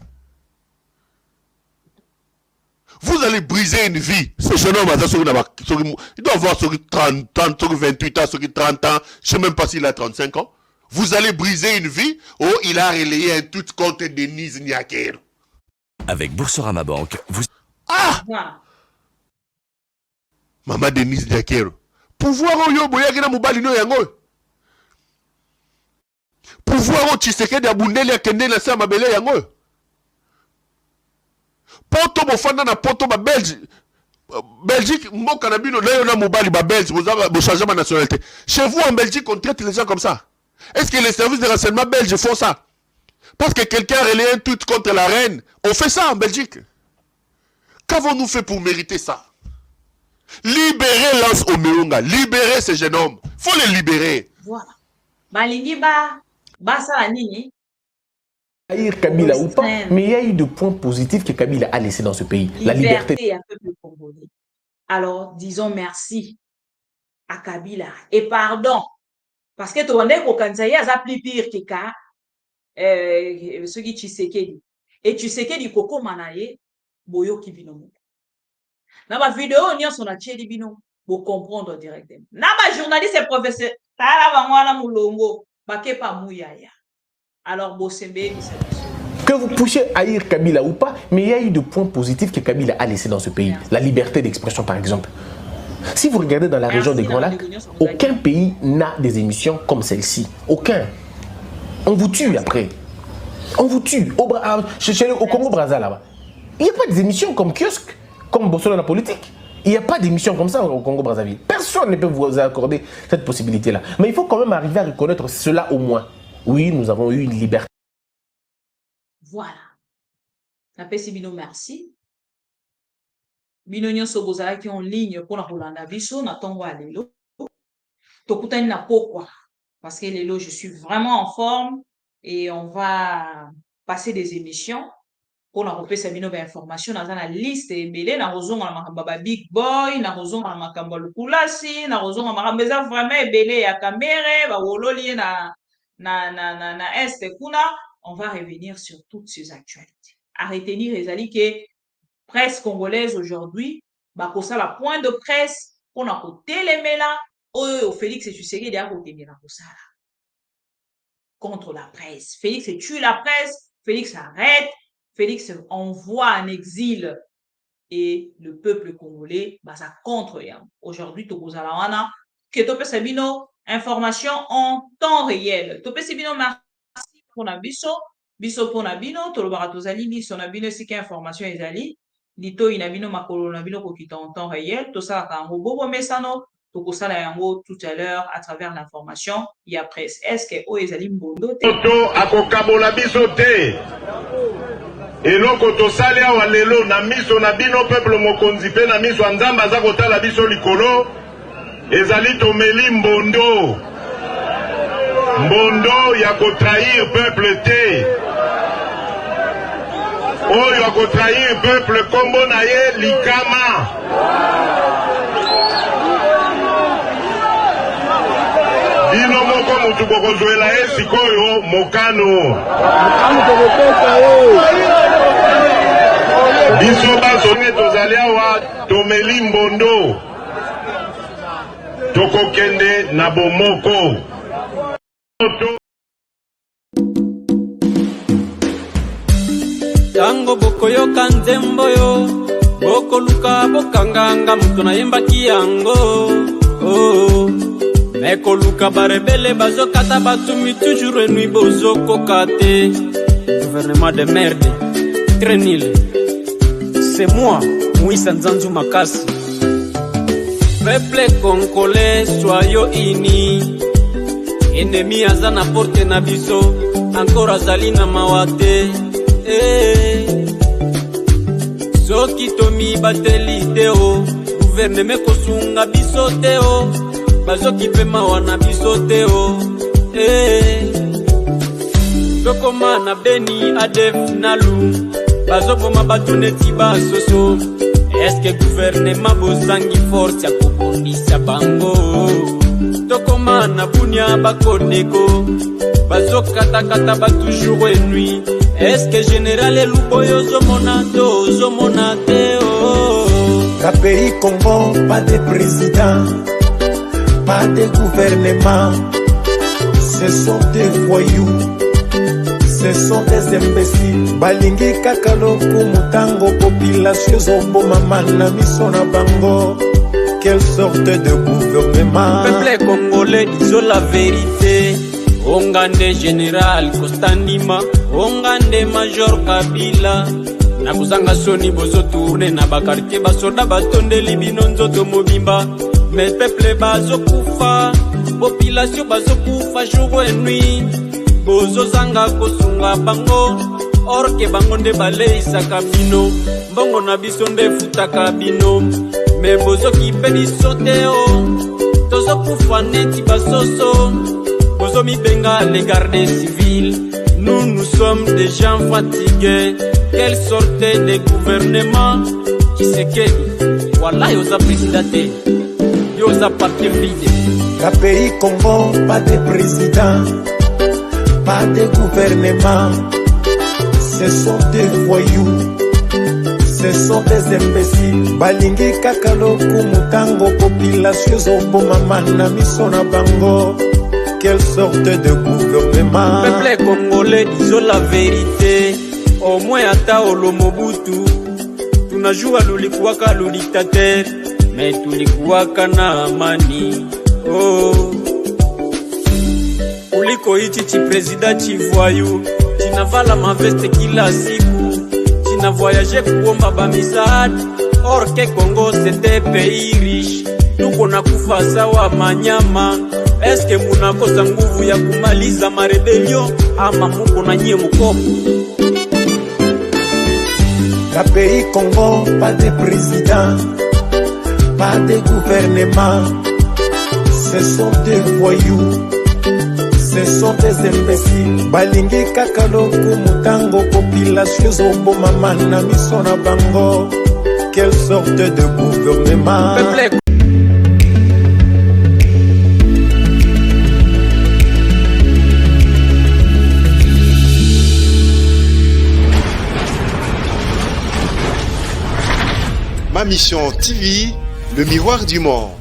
Vous allez briser une vie. Ce jeune homme, il doit avoir 30 ans, 28 ans, 30 ans. Je ne sais même pas s'il a 35 ans. Vous allez briser une vie. Oh, il a relayé un tout contre Denise Niakeru. Avec Boursorama Bank, vous... Ah! Maman Denise Niakeru. Pouvoir au yobo yagina mubali no yango. Pouvoir au Tshisekedi abundeli akende na sa mabele yango. Poto bofanda na poto ba Belgique, mboka na bino na yo na mubali ba Belge, vous changez ma nationalité. Chez vous en Belgique, on traite les gens comme ça. Est-ce que les services de renseignement belges font ça? Parce que quelqu'un a relayé un tweet contre la reine. On fait ça en Belgique. Qu'avons-nous fait pour mériter ça? Libérer Lance Omeonga. Libérer ces jeunes hommes. Il faut les libérer. Voilà. Balingi ba ça nini? Kabila ou pas, mais il y a eu des points positifs que Kabila a laissé dans ce pays. La liberté. Un peu plus congolais. Alors, disons merci à Kabila. Et pardon. Parce que tu vois qu'au Kansaï, il y a plus pire que ce qui Tshisekedi. Et Tshisekedi Koko Manaye, Boyo Kibinomo. Dans ma vidéo, on y a son atelier bino pour comprendre directement. Dans ma journaliste et professeur, alors, que vous puissiez haïr Kabila ou pas, mais il y a eu des points positifs que Kabila a laissé dans ce pays. La liberté d'expression, par exemple. Si vous regardez dans la région des Grands Lacs, aucun pays n'a des émissions comme celle-ci. Aucun. On vous tue après. On vous tue. Au Congo-Brazza, là-bas. Il n'y a pas des émissions comme Kiosque, comme Bossolo la politique. Il n'y a pas d'émissions comme ça au Congo-Brazzaville. Personne ne peut vous accorder cette possibilité-là. Mais il faut quand même arriver à reconnaître cela au moins. Oui, nous avons eu une liberté. Voilà. Bino, merci. Bino nyonso bozalaki en ligne pour la Rolanda biso na tongo ya lelo. Tokutani na pokwa parce que lelo je suis vraiment en forme et on va passer des émissions pour la repesa bino ba information dans la liste ebele na rozonga na makamba ba big boy na rozonga na makamba lukulasi na rozonga makamba za vraiment ebele ya kamere ba wololi na este kuna on va revenir sur toutes ces actualités. À retenir, Ezali, que presse congolaise aujourd'hui, bakosa la point de presse, on a côté les mélas, oh, Félix et Tshisekedi a côté les contre la presse. Félix tue la presse, Félix arrête, Félix envoie en exil et le peuple congolais, bah, ça contre. Aujourd'hui, Tokuzalawana, que Topé Sabino, information en temps réel. Topé Sabino, merci pour la biso pour la bino, Tolobaratozali, biso na bino, si information ezali, lito inabino makolo na bino kokita en temps réel, tout ça, kango bobo mesano, tokosala yango tout à l'heure à travers l'information ya presse. Est-ce que o ezali mbondo te? Toto akokabola biso te. Eloko tosali awa lelo na miso na bino peuple mokonzi pe na miso ya Nzambe aza kotala biso likolo ezali tomeli mbondo. Mbondo ya kotrahir peuple te. Oyo ya kotrahir peuple kombo na ye likama. Bino moko mutu kokozwela ye sikoyo mokano. Biso basone tozali awa tomeli mbondo. Tokokende na bomoko. Tango bokoyoka nzembo yo bokoluka bokanganga mutu nayembaki yango oh. Mekoluka barebele bazokata batumi toujours enui bozokoka te. Gouvernement de merde très nul. C'est moi Moïse Nzanzu Makasi. Peuple congolais soyons unis. Ennemi aza na porte na biso encore azali na mawate soki tomi bateli te o gouvernement kosunga biso te o bazoki pe mawa na biso te o tokoma na Beni Adef Nalu bazoboma bato neti basoso. Eske gouvernement bozangi force ya kobundisa bango? Tokoma na Bunia bakodeko bazokatakata ba toujours et nuit. Eske général Eluboyo zomonato zomonateo? La pays Congo, pas de président, pas de gouvernement. Ce sont des voyous, ce sont des imbéciles. Balingi kakaloku mutango population zombo mama na miso na bango. Quelle sorte de gouvernement? Peuple congolais, disons la vérité. Ongande général Kostandima, ongande major Kabila. Na kuzanga soni bozo tourne na bakartie basoda batonde libino nzoto mobimba. Mais peuple bazo kufa, population bazo kufa jour et nuit. Bozo zanga kosunga bango, orke bango nde baleisa kabino. Bongo na biso nde futa kabino. Mais bozo kipeni soteo, tozo kufa neti basoso. Bozo mi benga les gardes civils. Nous sommes des gens fatigués. Quelle sorte de gouvernement qui se quede? Voilà yosa présidente, yosa parti vide. La pays Congo, pas de président, pas de gouvernement. Ce sont des voyous, ce sont des imbéciles. Balingi kakaloku mutango population zombo mama na miso na bango. Quelle sorte de gouvernement? Peuple congolais, disons la vérité. Au moins ata olomobutu tunajua lulikuwaka dictateur, mais tulikuwaka na amani oh. Kuliko hichi chi president chivoyu chinavala maveste kila siku, china voyage kuomba ba misaada. Or que Congo c'était pays riche, tuko na kufa sawa manyama. Eske munakosa nguvu ya kumaliza marebelio ama muko na nyie mkopo? La pays Congo, pas de président, pas de gouvernement. Ce sont des voyous, ce sont des imbéciles. Balingi kakaloku mutango population zombo mama na miso na bango. Quelle sorte de gouvernement? Peuple Ma Mission TV, le miroir du monde.